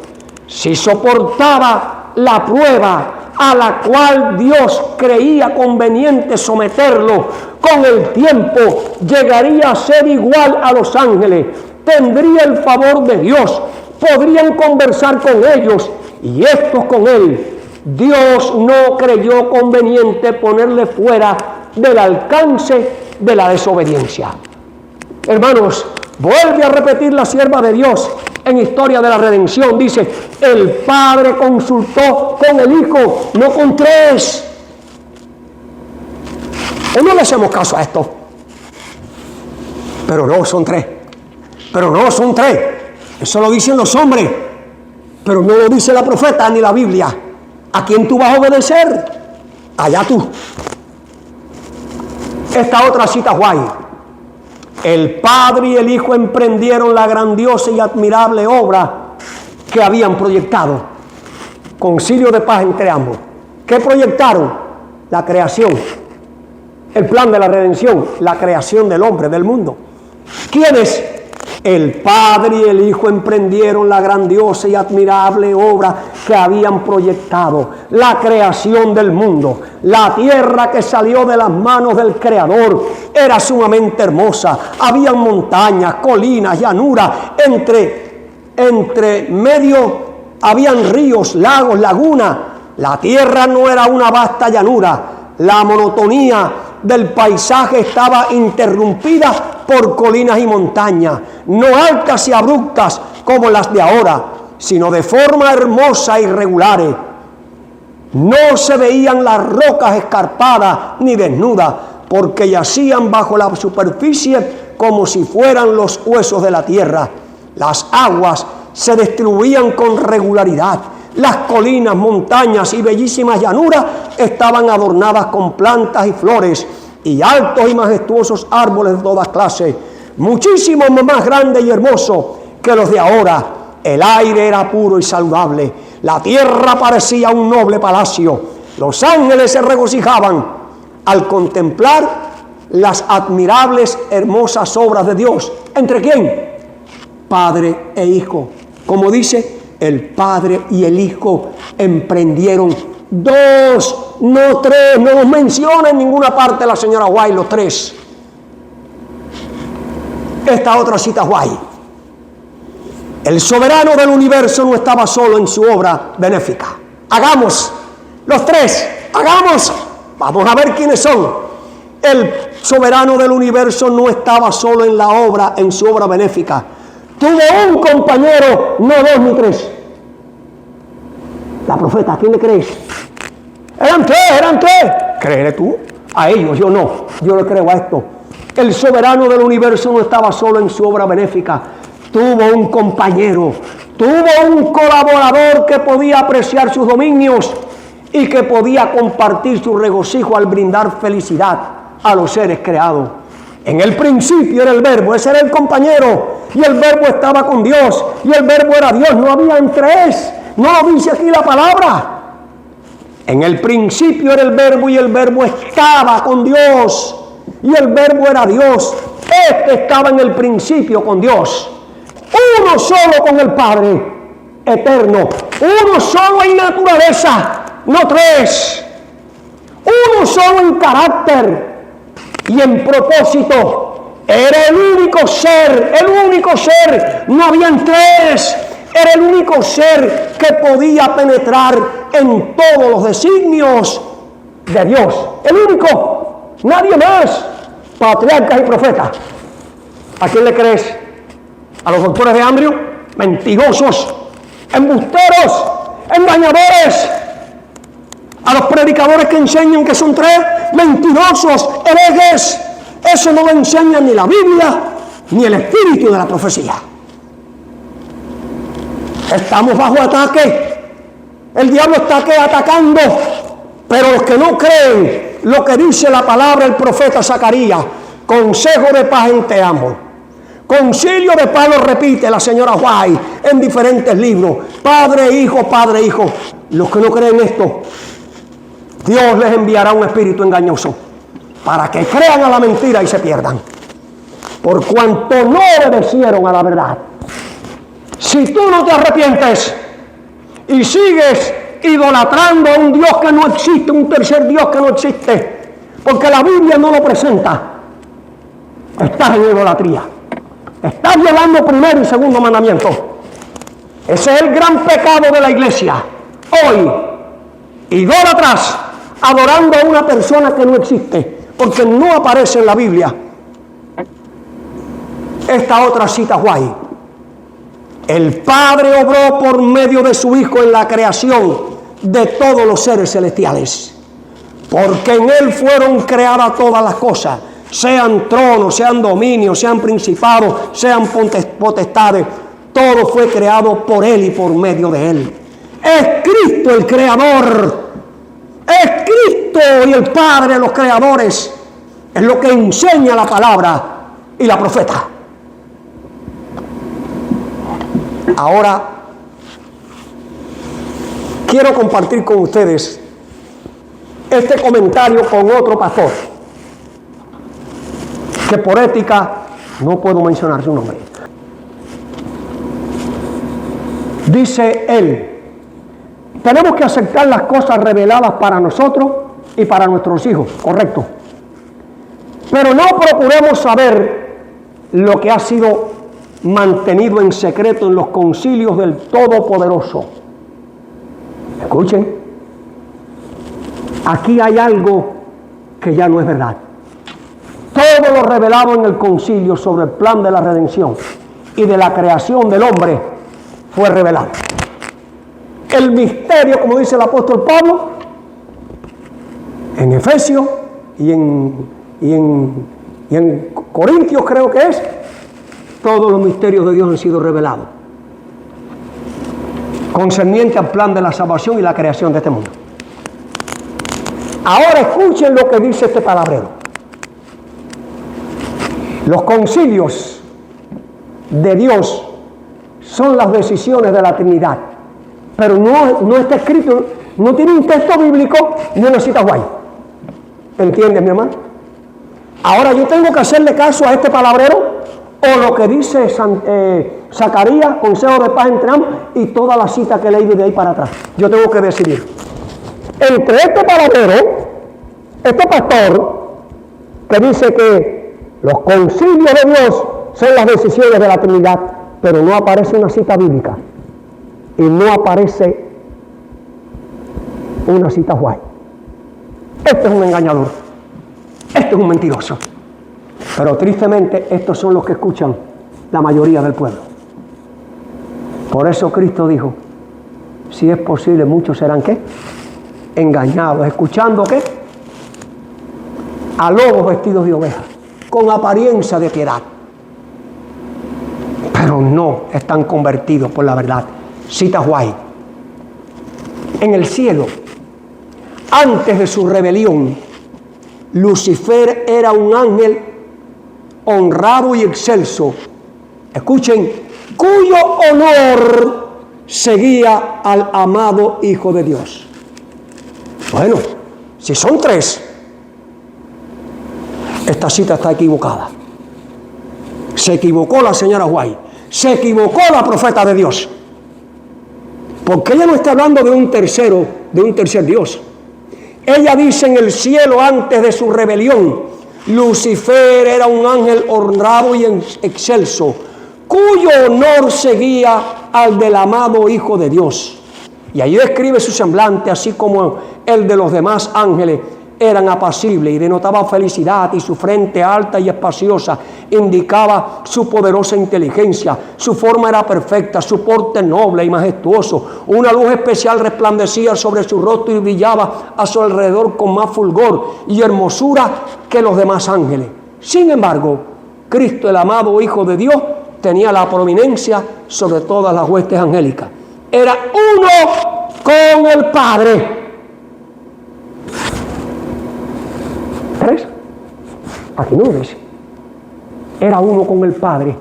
Si soportaba la prueba a la cual Dios creía conveniente someterlo, con el tiempo llegaría a ser igual a los ángeles, tendría el favor de Dios, podrían conversar con ellos y estos con él. Dios no creyó conveniente ponerle fuera del alcance de la desobediencia. Hermanos, vuelve a repetir la sierva de Dios en Historia de la Redención. Dice, el Padre consultó con el Hijo, no con tres. ¿O no le hacemos caso a esto? Pero no, son tres. Pero no, son tres. Eso lo dicen los hombres. Pero no lo dice la profeta ni la Biblia. ¿A quién tú vas a obedecer? Allá tú. Esta otra cita guay. El Padre y el Hijo emprendieron la grandiosa y admirable obra que habían proyectado. Concilio de paz entre ambos. ¿Qué proyectaron? La creación. El plan de la redención. La creación del hombre, del mundo. ¿Quiénes? El Padre y el Hijo emprendieron la grandiosa y admirable obra que habían proyectado, la creación del mundo. La tierra que salió de las manos del Creador era sumamente hermosa. Habían montañas, colinas, llanuras, entre medio habían ríos, lagos, lagunas. La tierra no era una vasta llanura. La monotonía del paisaje estaba interrumpida por colinas y montañas, no altas y abruptas como las de ahora, sino de forma hermosa y regulares. No se veían las rocas escarpadas ni desnudas, porque yacían bajo la superficie como si fueran los huesos de la tierra. Las aguas se distribuían con regularidad. Las colinas, montañas y bellísimas llanuras estaban adornadas con plantas y flores, y altos y majestuosos árboles de todas clases, muchísimo más grandes y hermosos que los de ahora. El aire era puro y saludable. La tierra parecía un noble palacio. Los ángeles se regocijaban al contemplar las admirables, hermosas obras de Dios. ¿Entre quién? Padre e Hijo. Como dice, el Padre y el Hijo emprendieron. Dos, no tres, no nos menciona en ninguna parte la señora White los tres. Esta otra cita White. El soberano del universo no estaba solo en su obra benéfica. Hagamos, los tres, hagamos. Vamos a ver quiénes son. El soberano del universo no estaba solo en su obra benéfica. Tuvo un compañero, no dos ni tres. La profeta, ¿a quién le crees? Eran tres. Créele tú. A ellos, yo no. Yo le creo a esto. El soberano del universo no estaba solo en su obra benéfica. Tuvo un compañero. Tuvo un colaborador que podía apreciar sus dominios y que podía compartir su regocijo al brindar felicidad a los seres creados. En el principio era el Verbo, ese era el compañero. Y el Verbo estaba con Dios. Y el Verbo era Dios. No habían tres. No lo dice aquí la palabra. En el principio era el Verbo y el Verbo estaba con Dios. Y el Verbo era Dios. Este estaba en el principio con Dios. Uno solo con el Padre eterno. Uno solo en naturaleza, no tres. Uno solo en carácter y en propósito. Era el único ser. No habían tres. Era el único ser que podía penetrar en todos los designios de Dios. El único. Nadie más. Patriarcas y profetas. ¿A quién le crees? A los doctores de Andrew, mentirosos, embusteros, engañadores. A los predicadores que enseñan que son tres, mentirosos, herejes. Eso no lo enseña ni la Biblia, ni el espíritu de la profecía. Estamos bajo ataque. El diablo está atacando. Pero los que no creen lo que dice la palabra del profeta Zacarías, consejo de paz en te amo. Concilio de paz lo repite la señora White en diferentes libros. Padre, hijo, padre, hijo. Los que no creen esto, Dios les enviará un espíritu engañoso para que crean a la mentira y se pierdan. Por cuanto no obedecieron a la verdad. Si tú no te arrepientes y sigues idolatrando a un Dios que no existe, un tercer Dios que no existe, porque la Biblia no lo presenta, estás en idolatría. Estás violando primero y segundo mandamiento. Ese es el gran pecado de la iglesia. Hoy, idólatras, adorando a una persona que no existe, porque no aparece en la Biblia. Esta otra cita guay. El Padre obró por medio de su Hijo en la creación de todos los seres celestiales, porque en Él fueron creadas todas las cosas, sean tronos, sean dominios, sean principados, sean potestades. Todo fue creado por Él y por medio de Él. Es Cristo el creador. Es Cristo y el Padre de los creadores. Es lo que enseña la palabra y la profeta. Ahora quiero compartir con ustedes este comentario con otro pastor, que por ética no puedo mencionar su nombre. Dice él: tenemos que aceptar las cosas reveladas para nosotros y para nuestros hijos, correcto. Pero no procuremos saber lo que ha sido mantenido en secreto en los concilios del Todopoderoso. Escuchen, aquí hay algo que ya no es verdad. Todo lo revelado en el concilio sobre el plan de la redención y de la creación del hombre fue revelado. El misterio, como dice el apóstol Pablo, en Efesios y en Corintios creo que es, todos los misterios de Dios han sido revelados, concerniente al plan de la salvación y la creación de este mundo. Ahora escuchen lo que dice este palabrero. Los concilios de Dios son las decisiones de la Trinidad, pero no está escrito, no tiene un texto bíblico ni una cita guay. ¿Entiendes, mi hermano? Ahora yo tengo que hacerle caso a este palabrero o lo que dice Zacarías, consejo de paz entre ambos, y toda la cita que leí de ahí para atrás. Yo tengo que decidir. Entre este palabrero, este pastor, que dice que los concilios de Dios son las decisiones de la Trinidad, pero no aparece una cita bíblica y no aparece una cita guay. Este es un engañador, este es un mentiroso. Pero tristemente estos son los que escuchan la mayoría del pueblo. Por eso Cristo dijo: si es posible, muchos serán ¿qué? Engañados, escuchando ¿qué? A lobos vestidos de ovejas, con apariencia de piedad, pero no están convertidos por la verdad. Cita guay. En el cielo, antes de su rebelión, Lucifer era un ángel honrado y excelso, escuchen, cuyo honor seguía al amado Hijo de Dios. Bueno, si son tres, esta cita está equivocada. Se equivocó la señora White, se equivocó la profeta de Dios, porque ella no está hablando de un tercer Dios. Ella dice: en el cielo antes de su rebelión, Lucifer era un ángel honrado y excelso, cuyo honor seguía al del amado Hijo de Dios. Y ahí describe su semblante, así como el de los demás ángeles, eran apacibles y denotaba felicidad, y su frente alta y espaciosa indicaba su poderosa inteligencia. Su forma era perfecta, su porte noble y majestuoso. Una luz especial resplandecía sobre su rostro y brillaba a su alrededor con más fulgor y hermosura que los demás ángeles. Sin embargo, Cristo, el amado Hijo de Dios, tenía la prominencia sobre todas las huestes angélicas. Era uno con el Padre. ¿Tres? Aquí no lo dice. Era uno con el Padre.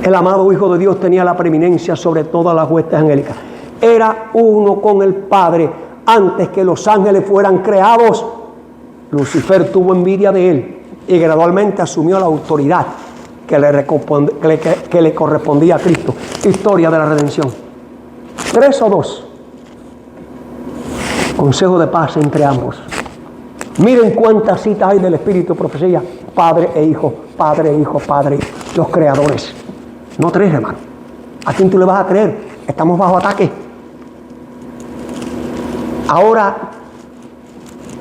El amado Hijo de Dios tenía la preeminencia sobre todas las huestes angélicas. Era uno con el Padre. Antes que los ángeles fueran creados, Lucifer tuvo envidia de él y gradualmente asumió la autoridad que le correspondía a Cristo. Historia de la redención. 3 o 2. Consejo de paz entre ambos. Miren cuántas citas hay del Espíritu de profecía. Padre e Hijo, Padre e Hijo, Padre, los creadores. No 3, hermano. ¿A quién tú le vas a creer? Estamos bajo ataque. Ahora,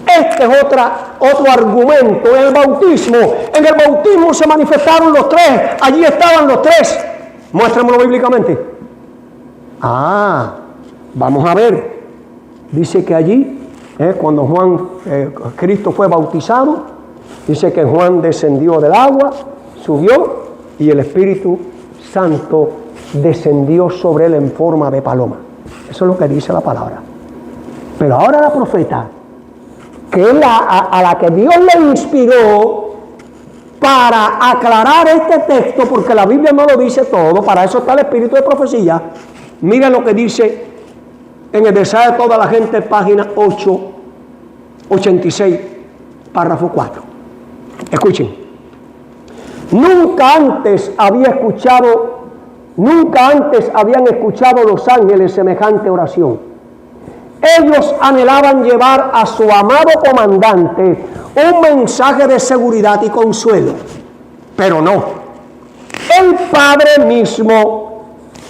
este es otro argumento. En el bautismo se manifestaron los 3. Allí estaban los 3. Muéstramelo bíblicamente. Vamos a ver. Dice que allí, cuando Cristo fue bautizado, dice que Juan descendió del agua, subió, y el Espíritu Santo descendió sobre él en forma de paloma. Eso es lo que dice la palabra. Pero ahora la profeta, que es a la que Dios le inspiró para aclarar este texto, porque la Biblia no lo dice todo, para eso está el Espíritu de profecía. Mira lo que dice en el deseo de toda la gente, página 886, párrafo 4. Escuchen. Nunca antes habían escuchado los ángeles semejante oración. Ellos anhelaban llevar a su amado comandante un mensaje de seguridad y consuelo, pero no. El Padre mismo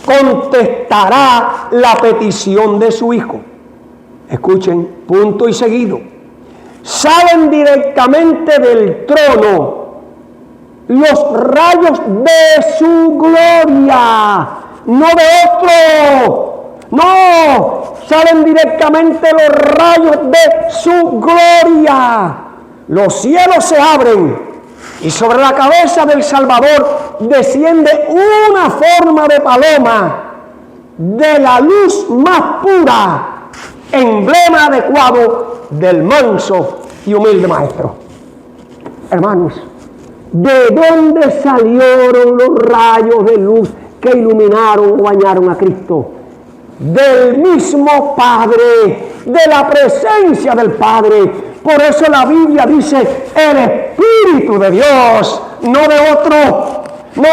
contestará la petición de su Hijo. Escuchen, punto y seguido. Salen directamente del trono los rayos de su gloria, no de otro. No, salen directamente los rayos de su gloria. Los cielos se abren y sobre la cabeza del Salvador desciende una forma de paloma de la luz más pura, emblema adecuado del manso y humilde Maestro. Hermanos, ¿de dónde salieron los rayos de luz que iluminaron o bañaron a Cristo? Del mismo Padre, de la presencia del Padre. Por eso la Biblia dice el Espíritu de Dios, no de otro. No,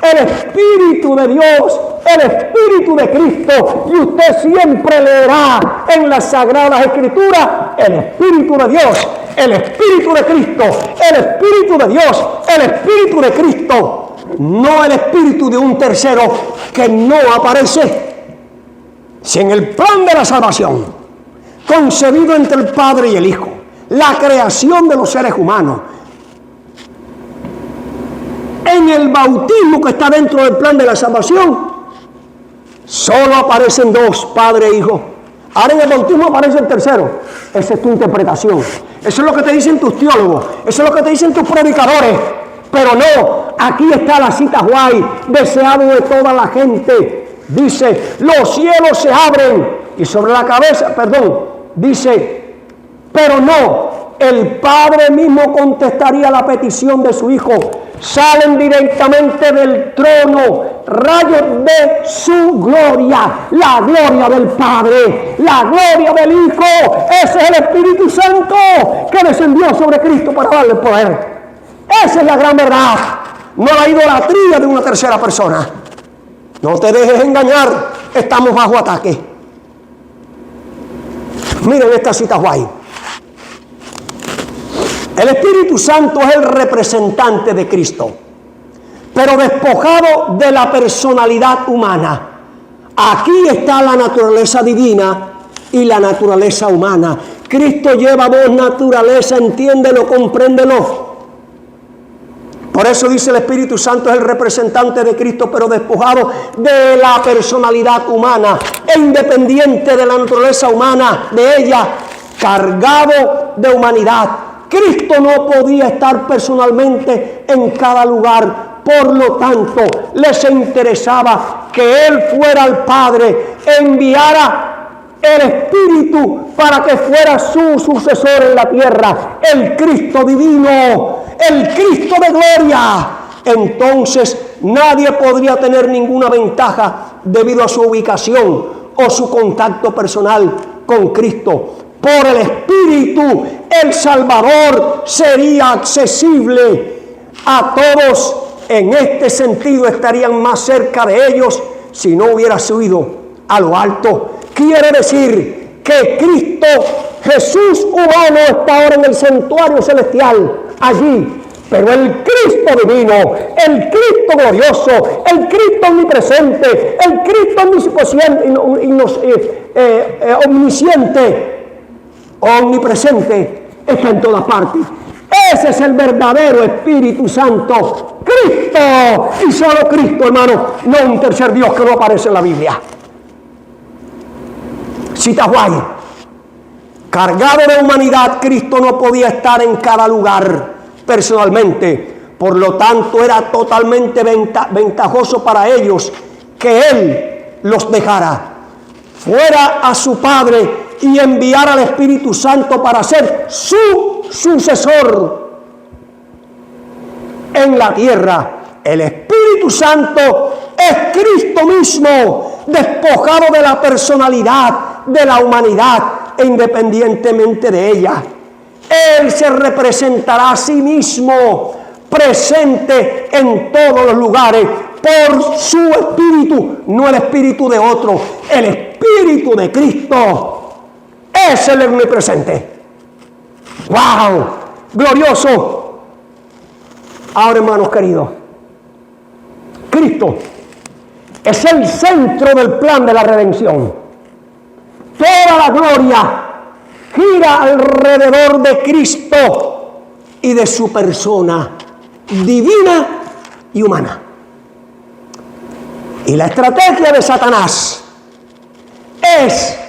el Espíritu de Dios, el Espíritu de Cristo. Y usted siempre leerá en las Sagradas Escrituras el Espíritu de Dios, el Espíritu de Cristo, el Espíritu de Dios, el Espíritu de Cristo. No el espíritu de un tercero que no aparece. Si en el plan de la salvación, concebido entre el Padre y el Hijo, la creación de los seres humanos, en el bautismo que está dentro del plan de la salvación, solo aparecen 2, Padre e Hijo. Ahora en el bautismo aparece el tercero. Esa es tu interpretación. Eso es lo que te dicen tus teólogos. Eso es lo que te dicen tus predicadores. Pero no, aquí está la cita guay, deseado de toda la gente. Dice, los cielos se abren y sobre la cabeza, dice, pero no, el Padre mismo contestaría la petición de su Hijo. Salen directamente del trono rayos de su gloria, la gloria del Padre, la gloria del Hijo. Ese es el Espíritu Santo que descendió sobre Cristo para darle poder. Esa es la gran verdad, no la idolatría de una tercera persona. No te dejes engañar, estamos bajo ataque. Miren esta cita guay. El Espíritu Santo es el representante de Cristo, pero despojado de la personalidad humana. Aquí está la naturaleza divina y la naturaleza humana. Cristo lleva dos naturalezas, entiéndelo, compréndelo. Por eso dice el Espíritu Santo es el representante de Cristo, pero despojado de la personalidad humana e independiente de la naturaleza humana, de ella, cargado de humanidad. Cristo no podía estar personalmente en cada lugar, por lo tanto, les interesaba que Él fuera al Padre, enviara el Espíritu para que fuera su sucesor en la tierra, el Cristo divino, el Cristo de gloria. Entonces nadie podría tener ninguna ventaja debido a su ubicación o su contacto personal con Cristo. Por el Espíritu, el Salvador sería accesible a todos. En este sentido estarían más cerca de ellos si no hubiera subido a lo alto. Quiere decir que Cristo, Jesús humano, está ahora en el santuario celestial, allí. Pero el Cristo divino, el Cristo glorioso, el Cristo omnipresente, el Cristo omnipresente, está en todas partes. Ese es el verdadero Espíritu Santo, Cristo, y solo Cristo, hermano, no un tercer Dios que no aparece en la Biblia. Cita White: cargado de humanidad, Cristo no podía estar en cada lugar personalmente, por lo tanto era totalmente ventajoso para ellos que Él los dejara, fuera a su Padre y enviara al Espíritu Santo para ser su sucesor en la tierra. El Espíritu Santo es Cristo mismo, despojado de la personalidad de la humanidad e independientemente de ella. Él se representará a sí mismo, presente en todos los lugares, por su Espíritu, no el Espíritu de otro. El Espíritu de Cristo es el omnipresente. ¡Wow! ¡Glorioso! Ahora, hermanos queridos, Cristo es el centro del plan de la redención. Toda la gloria gira alrededor de Cristo y de su persona divina y humana. Y la estrategia de Satanás es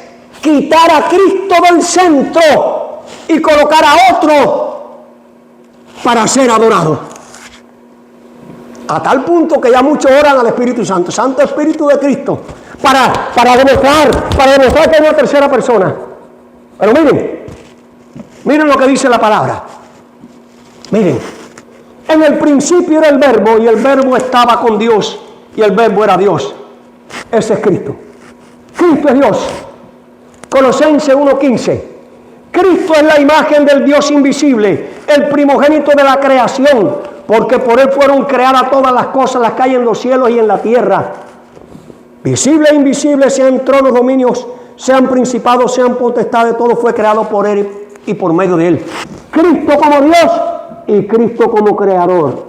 quitar a Cristo del centro y colocar a otro para ser adorado. A tal punto que ya muchos oran al Espíritu Santo, Santo Espíritu de Cristo, para demostrar que hay una tercera persona. Pero miren lo que dice la palabra. Miren, en el principio era el Verbo, y el Verbo estaba con Dios, y el Verbo era Dios. Ese es Cristo. Cristo es Dios. Colosenses 1:15. Cristo es la imagen del Dios invisible, el primogénito de la creación, porque por Él fueron creadas todas las cosas, las que hay en los cielos y en la tierra, visibles e invisibles, sean tronos, dominios, sean principados, sean potestades, todo fue creado por Él y por medio de Él. Cristo como Dios y Cristo como creador.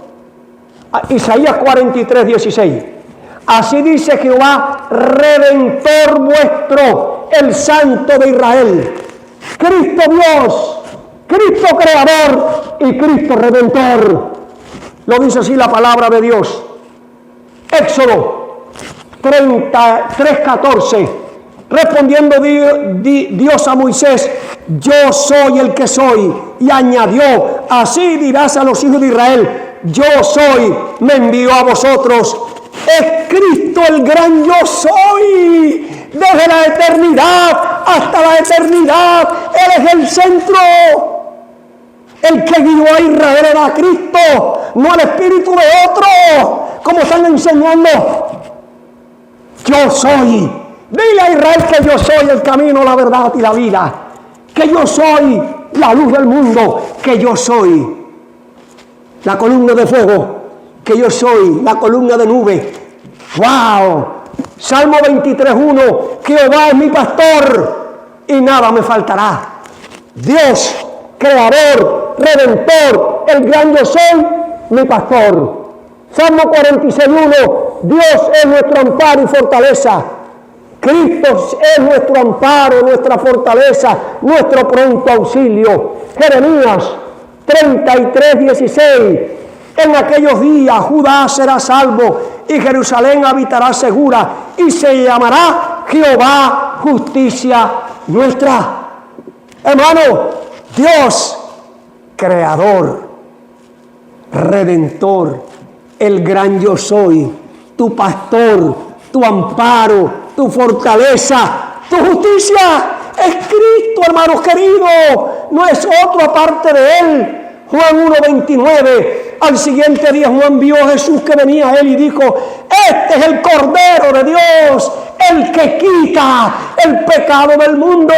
Isaías 43:16. Así dice Jehová, Redentor vuestro, el Santo de Israel. Cristo Dios, Cristo creador y Cristo Redentor. Lo dice así la palabra de Dios. Éxodo 3:14. Respondiendo Dios a Moisés, yo soy el que soy. Y añadió, así dirás a los hijos de Israel, yo soy, me envió a vosotros. Es Cristo el gran yo soy. Desde la eternidad hasta la eternidad, Él es el centro. El que guió a Israel era Cristo, no el espíritu de otro, como están enseñando. Yo soy. Dile a Israel que yo soy el camino, la verdad y la vida. Que yo soy la luz del mundo. Que yo soy la columna de fuego. Que yo soy la columna de nube. ¡Wow! Salmo 23:1. Jehová es mi pastor y nada me faltará. Dios, creador, redentor, el gran yo soy, mi pastor. Salmo 46:1. Dios es nuestro amparo y fortaleza, Cristo es nuestro amparo, nuestra fortaleza, nuestro pronto auxilio. Jeremías 33:16. En aquellos días Judá será salvo y Jerusalén habitará segura y se llamará Jehová justicia nuestra. Hermano, Dios, creador, redentor, el gran yo soy, tu pastor, tu amparo, tu fortaleza, tu justicia es Cristo, hermanos queridos, no es otro aparte de Él. Juan 1:29, al siguiente día Juan vio a Jesús que venía a Él y dijo: este es el Cordero de Dios, el que quita el pecado del mundo.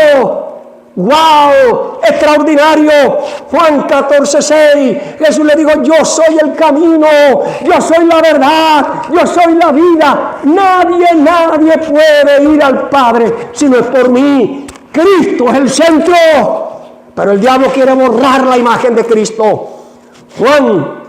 ¡Wow! Extraordinario. Juan 14:6, Jesús le dijo: yo soy el camino, yo soy la verdad, yo soy la vida. Nadie puede ir al Padre si no es por mí. Cristo es el centro, pero el diablo quiere borrar la imagen de Cristo. Juan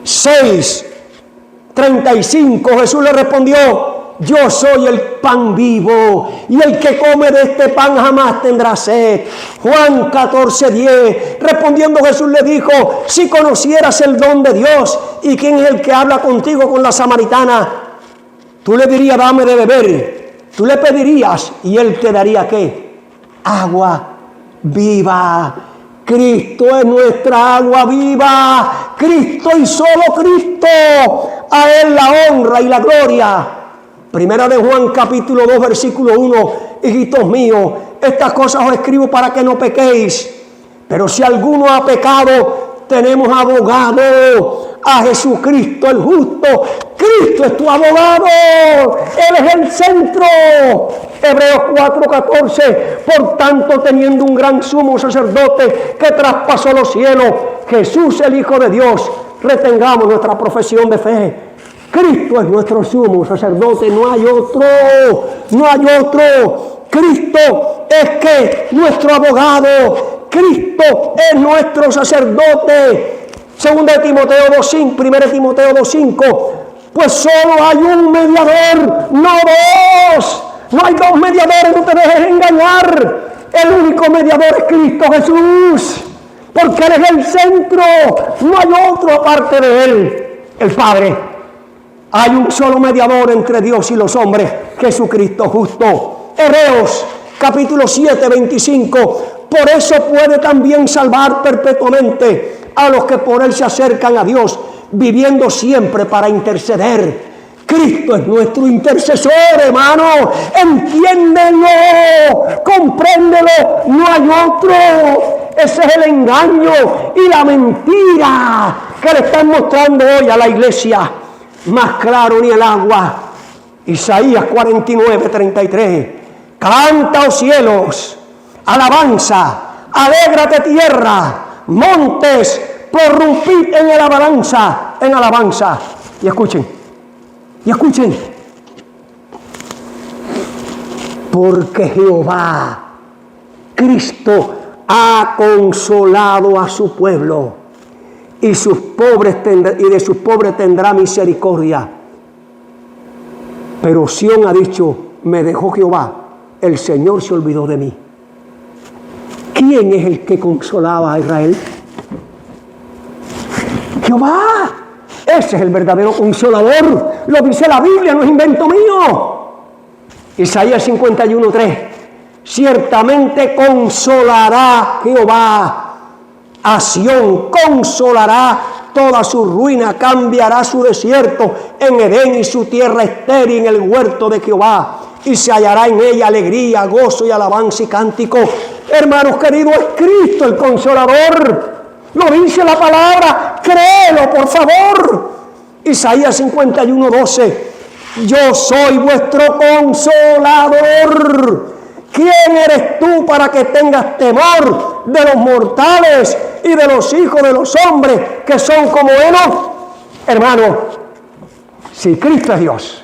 6:35, Jesús le respondió: yo soy el pan vivo, y el que come de este pan jamás tendrá sed. Juan 14:10, respondiendo Jesús le dijo: si conocieras el don de Dios y quién es el que habla contigo con la samaritana, tú le dirías: dame de beber. Tú le pedirías y Él te daría ¿qué? Agua viva. Cristo es nuestra agua viva. Cristo y solo Cristo. A Él la honra y la gloria. Primera de Juan capítulo 2 versículo 1. Hijitos míos, estas cosas os escribo para que no pequéis. Pero si alguno ha pecado, tenemos abogado a Jesucristo el justo. Cristo es tu abogado. Él es el centro. Hebreos 4:14. Por tanto, teniendo un gran sumo sacerdote que traspasó los cielos, Jesús el Hijo de Dios, retengamos nuestra profesión de fe. Cristo es nuestro sumo sacerdote, no hay otro, no hay otro. Cristo es que nuestro abogado, Cristo es nuestro sacerdote. 2 Timoteo 2:5, 1 Timoteo 2:5, pues solo hay un mediador, no dos. No hay dos mediadores, no te dejes engañar. El único mediador es Cristo Jesús, porque Él es el centro, no hay otro aparte de Él, el Padre. Hay un solo mediador entre Dios y los hombres, Jesucristo justo. Hebreos capítulo 7:25, por eso puede también salvar perpetuamente a los que por Él se acercan a Dios, viviendo siempre para interceder. Cristo es nuestro intercesor, hermano. Entiéndelo, compréndelo, no hay otro. Ese es el engaño y la mentira que le están mostrando hoy a la iglesia. Más claro ni el agua. Isaías 49:33. Canta, oh cielos, alabanza, alégrate tierra, montes, prorrumpid en alabanza. Y escuchen, porque Jehová, Cristo, ha consolado a su pueblo y de sus pobres tendrá misericordia. Pero Sión ha dicho: me dejó Jehová, el Señor se olvidó de mí. ¿Quién es el que consolaba a Israel? Jehová. Ese es el verdadero consolador. Lo dice la Biblia, no es invento mío. Isaías 51:3. Ciertamente consolará Jehová a Sión, consolará toda su ruina, cambiará su desierto en Edén y su tierra estéril en el huerto de Jehová. Y se hallará en ella alegría, gozo y alabanza y cántico. Hermanos queridos, es Cristo el consolador. Lo dice la palabra, créelo por favor. Isaías 51:12. Yo soy vuestro consolador. ¿Quién eres tú para que tengas temor de los mortales y de los hijos de los hombres que son como Enoc? Hermano, si Cristo es Dios,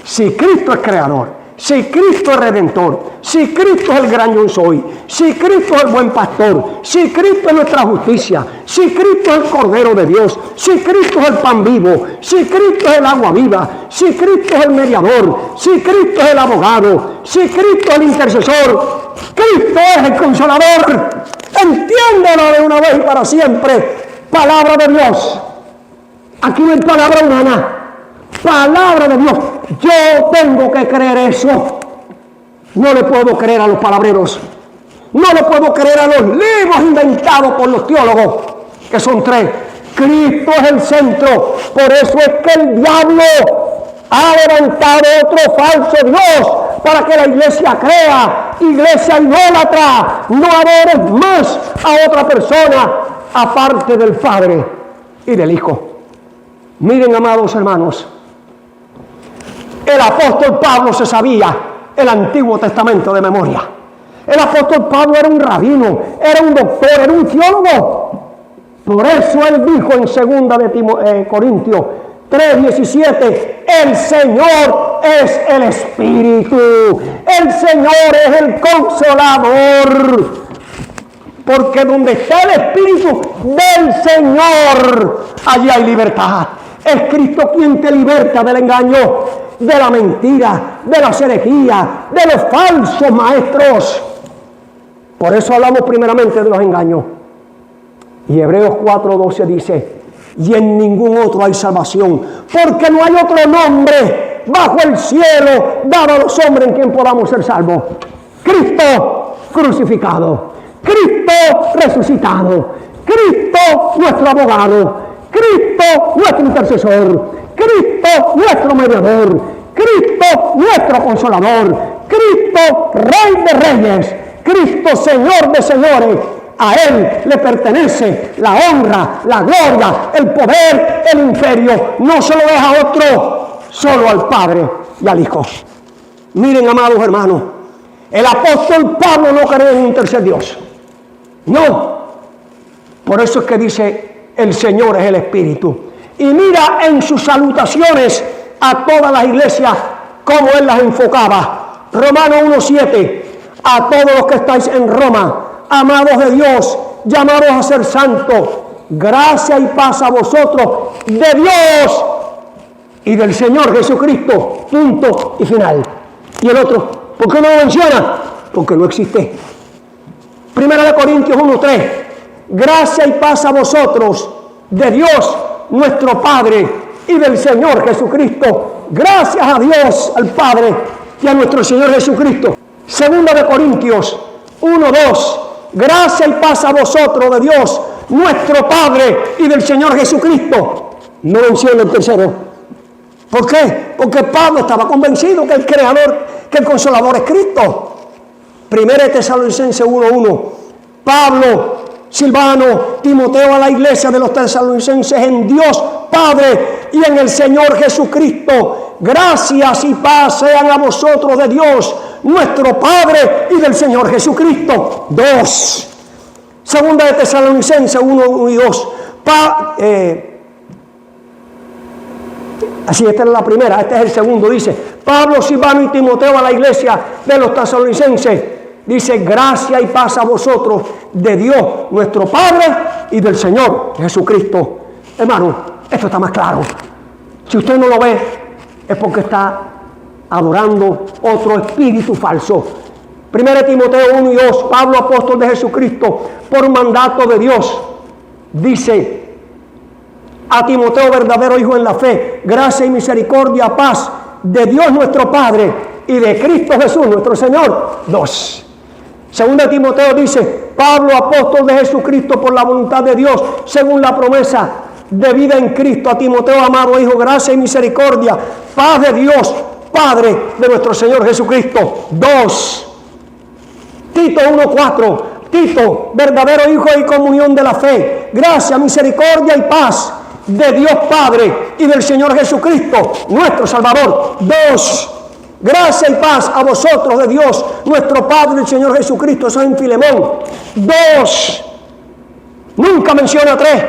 si Cristo es creador, Si Cristo es Redentor, si Cristo es el gran yo soy, si Cristo es el buen pastor, si Cristo es nuestra justicia, si Cristo es el Cordero de Dios, si Cristo es el pan vivo, si Cristo es el agua viva, si Cristo es el mediador, si Cristo es el abogado, si Cristo es el intercesor, Cristo es el consolador. Entiéndelo de una vez y para siempre. Palabra de Dios. Aquí no hay palabra humana. Palabra de Dios. Yo tengo que creer eso. No le puedo creer a los palabreros. No le puedo creer a los libros inventados por los teólogos, que son 3. Cristo es el centro. Por eso es que el diablo ha levantado otro falso Dios para que la iglesia crea. Iglesia idólatra, no adores más a otra persona aparte del Padre y del Hijo. Miren, amados hermanos, el apóstol Pablo se sabía el Antiguo Testamento de memoria. El apóstol Pablo era un rabino, era un doctor, era un teólogo. Por eso él dijo en 2 de Corintios 3:17, el Señor es el Espíritu, el Señor es el Consolador, porque donde está el Espíritu del Señor, allí hay libertad. Es Cristo quien te liberta del engaño, de la mentira, de las herejías, de los falsos maestros. Por eso hablamos primeramente de los engaños. Y Hebreos 4:12 dice, y en ningún otro hay salvación, porque no hay otro nombre bajo el cielo dado a los hombres en quien podamos ser salvos. Cristo crucificado, Cristo resucitado, Cristo nuestro abogado, Cristo nuestro intercesor, Cristo nuestro mediador, Cristo nuestro consolador, Cristo Rey de reyes, Cristo Señor de señores. A Él le pertenece la honra, la gloria, el poder, el imperio. No se lo deja a otro, solo al Padre y al Hijo. Miren, amados hermanos, el apóstol Pablo no cree en un tercer Dios. No. Por eso es que dice, el Señor es el Espíritu. Y mira en sus salutaciones a todas las iglesias cómo Él las enfocaba. Romanos 1:7, a todos los que estáis en Roma, amados de Dios, llamados a ser santos, gracia y paz a vosotros, de Dios y del Señor Jesucristo, punto y final. Y el otro, ¿por qué no lo menciona? Porque no existe. 1 Corintios 1:3, gracia y paz a vosotros, de Dios nuestro Padre y del Señor Jesucristo. Gracias a Dios, al Padre y a nuestro Señor Jesucristo. 2 Corintios 1:2, gracia y paz a vosotros de Dios, nuestro Padre y del Señor Jesucristo. No menciona el tercero. ¿Por qué? Porque Pablo estaba convencido que el Creador, que el Consolador es Cristo. 1 Tesalonicenses 1:1, Pablo, Silvano, Timoteo a la iglesia de los tesalonicenses en Dios Padre y en el Señor Jesucristo. Gracias y paz sean a vosotros de Dios, nuestro Padre y del Señor Jesucristo. 2. Segunda de Tesalonicenses 1 y 2. Así, esta es la primera, este es el segundo. Dice, Pablo, Silvano y Timoteo a la iglesia de los tesalonicenses. Dice, gracia y paz a vosotros de Dios, nuestro Padre y del Señor Jesucristo. Hermano, esto está más claro. Si usted no lo ve, es porque está adorando otro espíritu falso. 1 Timoteo 1 y 2, Pablo, apóstol de Jesucristo, por mandato de Dios, dice a Timoteo, verdadero hijo en la fe, gracia y misericordia, paz de Dios nuestro Padre y de Cristo Jesús nuestro Señor. 2. Segunda Timoteo dice, Pablo, apóstol de Jesucristo por la voluntad de Dios, según la promesa de vida en Cristo, a Timoteo, amado hijo, gracia y misericordia, paz de Dios, Padre de nuestro Señor Jesucristo. 2. Tito 1:4, Tito, verdadero hijo y comunión de la fe, gracia, misericordia y paz de Dios Padre y del Señor Jesucristo, nuestro Salvador. 2. Gracia y paz a vosotros de Dios, nuestro Padre y el Señor Jesucristo. Eso es en Filemón 2. Nunca menciona 3.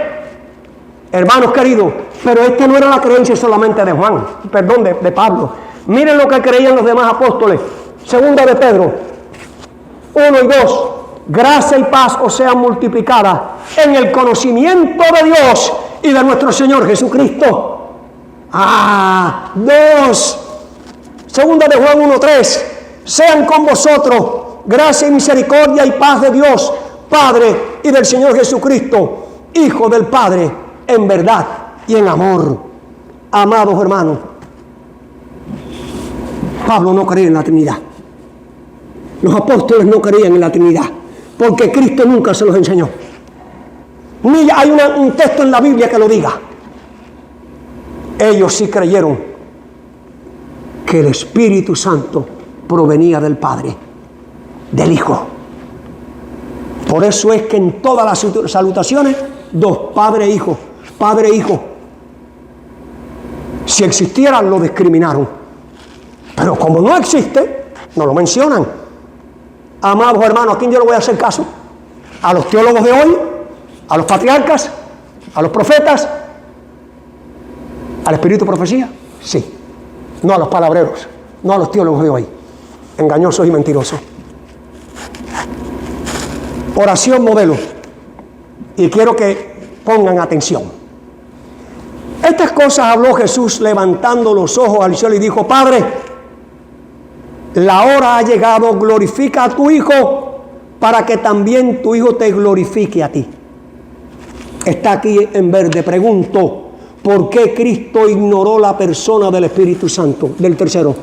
Hermanos queridos, pero esta no era la creencia solamente de Juan, perdón, de Pablo. Miren lo que creían los demás apóstoles. Segunda de Pedro 1 y 2. Gracia y paz os sean multiplicadas en el conocimiento de Dios y de nuestro Señor Jesucristo. 2. Segunda de Juan 1:3. Sean con vosotros gracia y misericordia y paz de Dios, Padre, y del Señor Jesucristo, Hijo del Padre, en verdad y en amor. Amados hermanos, Pablo no creía en la Trinidad. Los apóstoles no creían en la Trinidad, porque Cristo nunca se los enseñó. Ni hay un texto en la Biblia que lo diga. Ellos sí creyeron que el Espíritu Santo provenía del Padre, del Hijo. Por eso es que en todas las salutaciones, dos, Padre e Hijo, Padre e Hijo. Si existiera, lo discriminaron. Pero como no existe, no lo mencionan. Amados hermanos, ¿a quién yo le voy a hacer caso? ¿A los teólogos de hoy? ¿A los patriarcas? ¿A los profetas? ¿Al espíritu de profecía? Sí. No a los palabreros, no a los teólogos de hoy, engañosos y mentirosos. Oración modelo. Y quiero que pongan atención. Estas cosas habló Jesús levantando los ojos al cielo y dijo: Padre, la hora ha llegado, glorifica a tu Hijo para que también tu Hijo te glorifique a ti. Está aquí en verde. Pregunto, ¿por qué Cristo ignoró la persona del Espíritu Santo, del tercero?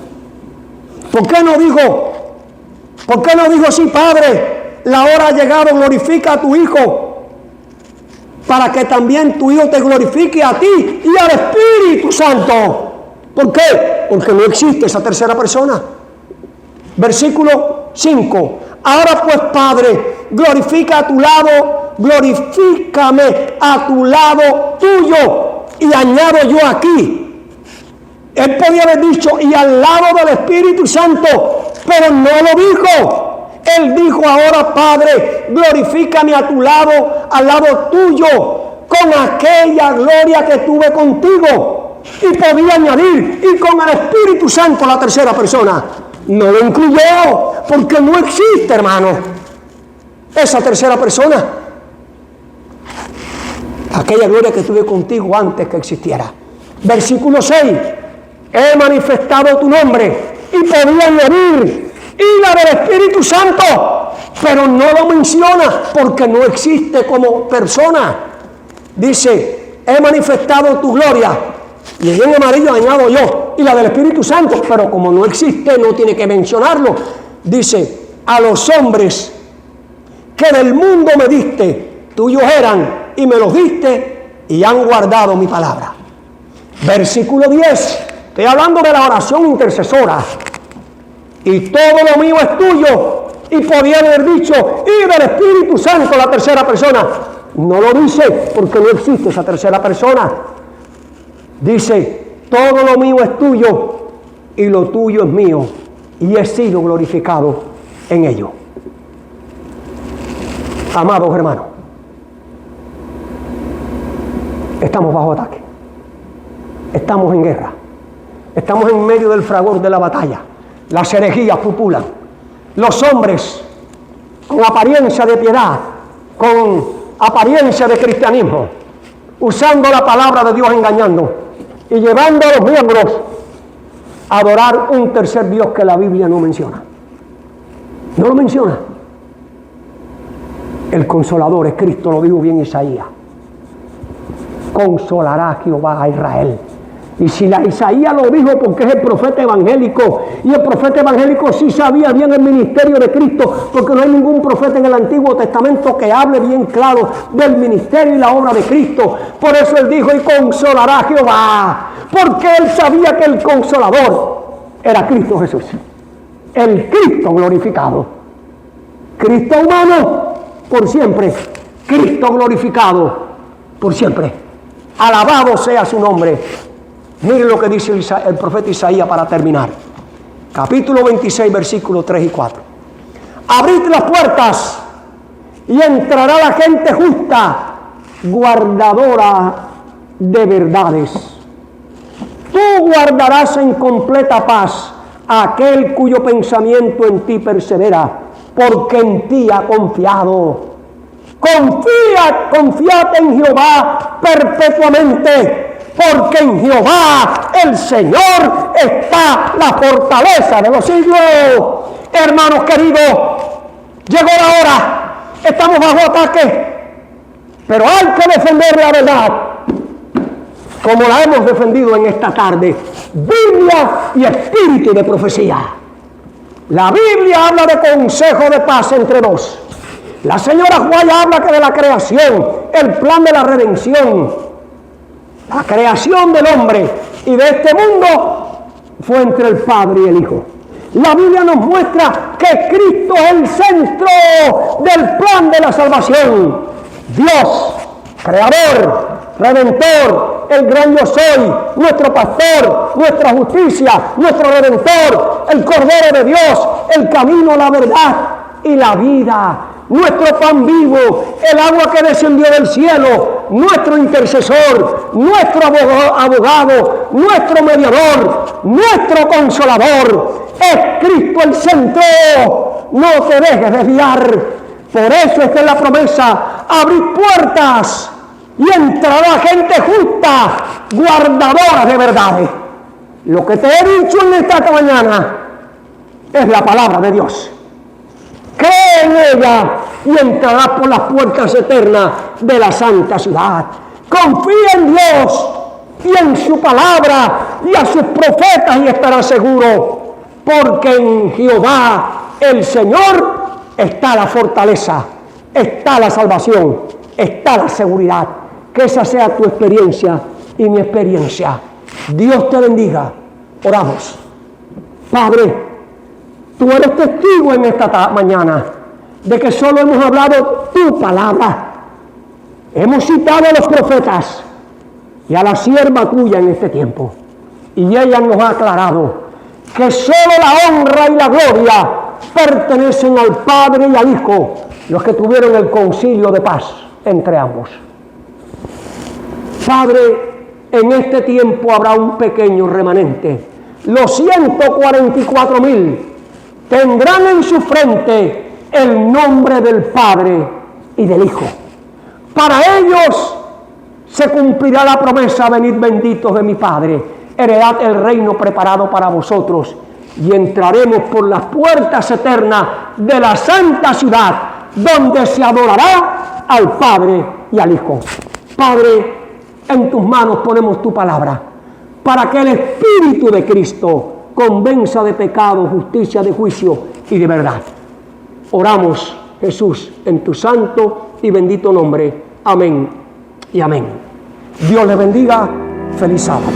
¿Por qué no dijo sí, Padre, la hora ha llegado, glorifica a tu Hijo para que también tu Hijo te glorifique a ti y al Espíritu Santo? ¿Por qué? Porque no existe esa tercera persona. Versículo 5. Ahora pues, Padre, glorifica a tu lado, glorifícame a tu lado tuyo. Y añado yo aquí, él podía haber dicho y al lado del Espíritu Santo, pero no lo dijo. Él dijo: ahora, Padre, glorifícame a tu lado, al lado tuyo, con aquella gloria que tuve contigo. Y podía añadir, y con el Espíritu Santo, la tercera persona. No lo incluyó, porque no existe, hermano, esa tercera persona. Aquella gloria que tuve contigo antes que existiera. Versículo 6. He manifestado tu nombre. Y podía añadir, y la del Espíritu Santo, pero no lo menciona porque no existe como persona. Dice: he manifestado tu gloria. Y en amarillo añado yo, y la del Espíritu Santo, pero como no existe, no tiene que mencionarlo. Dice: a los hombres que del mundo me diste, tuyos eran, y me los diste, y han guardado mi palabra. Versículo 10. Estoy hablando de la oración intercesora. Y todo lo mío es tuyo. Y podía haber dicho, y del Espíritu Santo, la tercera persona. No lo dice porque no existe esa tercera persona. Dice: todo lo mío es tuyo y lo tuyo es mío, y he sido glorificado en ello. Amados hermanos, estamos bajo ataque, estamos en guerra, estamos en medio del fragor de la batalla. Las herejías pupulan, los hombres con apariencia de piedad, con apariencia de cristianismo, usando la palabra de Dios, engañando y llevando a los miembros a adorar un tercer Dios que la Biblia no menciona. No lo menciona. El Consolador es Cristo, lo dijo bien Isaías. Consolará Jehová a Israel. Y si Isaías lo dijo porque es el profeta evangélico, y el profeta evangélico sí sabía bien el ministerio de Cristo, porque no hay ningún profeta en el Antiguo Testamento que hable bien claro del ministerio y la obra de Cristo. Por eso él dijo: y consolará Jehová, porque él sabía que el Consolador era Cristo Jesús, el Cristo glorificado. Cristo humano por siempre, Cristo glorificado por siempre. Alabado sea su nombre. Miren lo que dice el profeta Isaías para terminar. Capítulo 26, versículos 3 y 4. Abrid las puertas y entrará la gente justa, guardadora de verdades. Tú guardarás en completa paz a aquel cuyo pensamiento en ti persevera, porque en ti ha confiado. Confiad en Jehová perpetuamente, porque en Jehová el Señor está la fortaleza de los siglos. Hermanos queridos, llegó la hora, estamos bajo ataque, pero hay que defender la verdad, como la hemos defendido en esta tarde. Biblia y espíritu de profecía. La Biblia habla de consejo de paz entre dos. La señora Guaya habla que de la creación, el plan de la redención, la creación del hombre y de este mundo fue entre el Padre y el Hijo. La Biblia nos muestra que Cristo es el centro del plan de la salvación. Dios, creador, redentor, el gran yo soy, nuestro pastor, nuestra justicia, nuestro redentor, el Cordero de Dios, el camino, la verdad y la vida, nuestro pan vivo, el agua que descendió del cielo, nuestro intercesor, nuestro abogado, nuestro mediador, nuestro consolador. Es Cristo el centro. No te dejes desviar. Por eso es que la promesa: abrid puertas y entrará gente justa, guardadora de verdades. Lo que te he dicho en esta mañana es la palabra de Dios. Cree en ella y entrarás por las puertas eternas de la santa ciudad. Confía en Dios y en su palabra y a sus profetas y estarás seguro, porque en Jehová el Señor está la fortaleza, está la salvación, está la seguridad. Que esa sea tu experiencia y mi experiencia. Dios te bendiga. Oramos. Padre, tú eres testigo en esta mañana de que solo hemos hablado tu palabra. Hemos citado a los profetas y a la sierva tuya en este tiempo. Y ella nos ha aclarado que solo la honra y la gloria pertenecen al Padre y al Hijo, los que tuvieron el concilio de paz entre ambos. Padre, en este tiempo habrá un pequeño remanente. Los 144,000 tendrán en su frente el nombre del Padre y del Hijo. Para ellos se cumplirá la promesa: venid benditos de mi Padre, heredad el reino preparado para vosotros, y entraremos por las puertas eternas de la santa ciudad, donde se adorará al Padre y al Hijo. Padre, en tus manos ponemos tu palabra, para que el Espíritu de Cristo convenza de pecado, justicia, de juicio y de verdad. Oramos, Jesús, en tu santo y bendito nombre. Amén y amén. Dios les bendiga. Feliz sábado.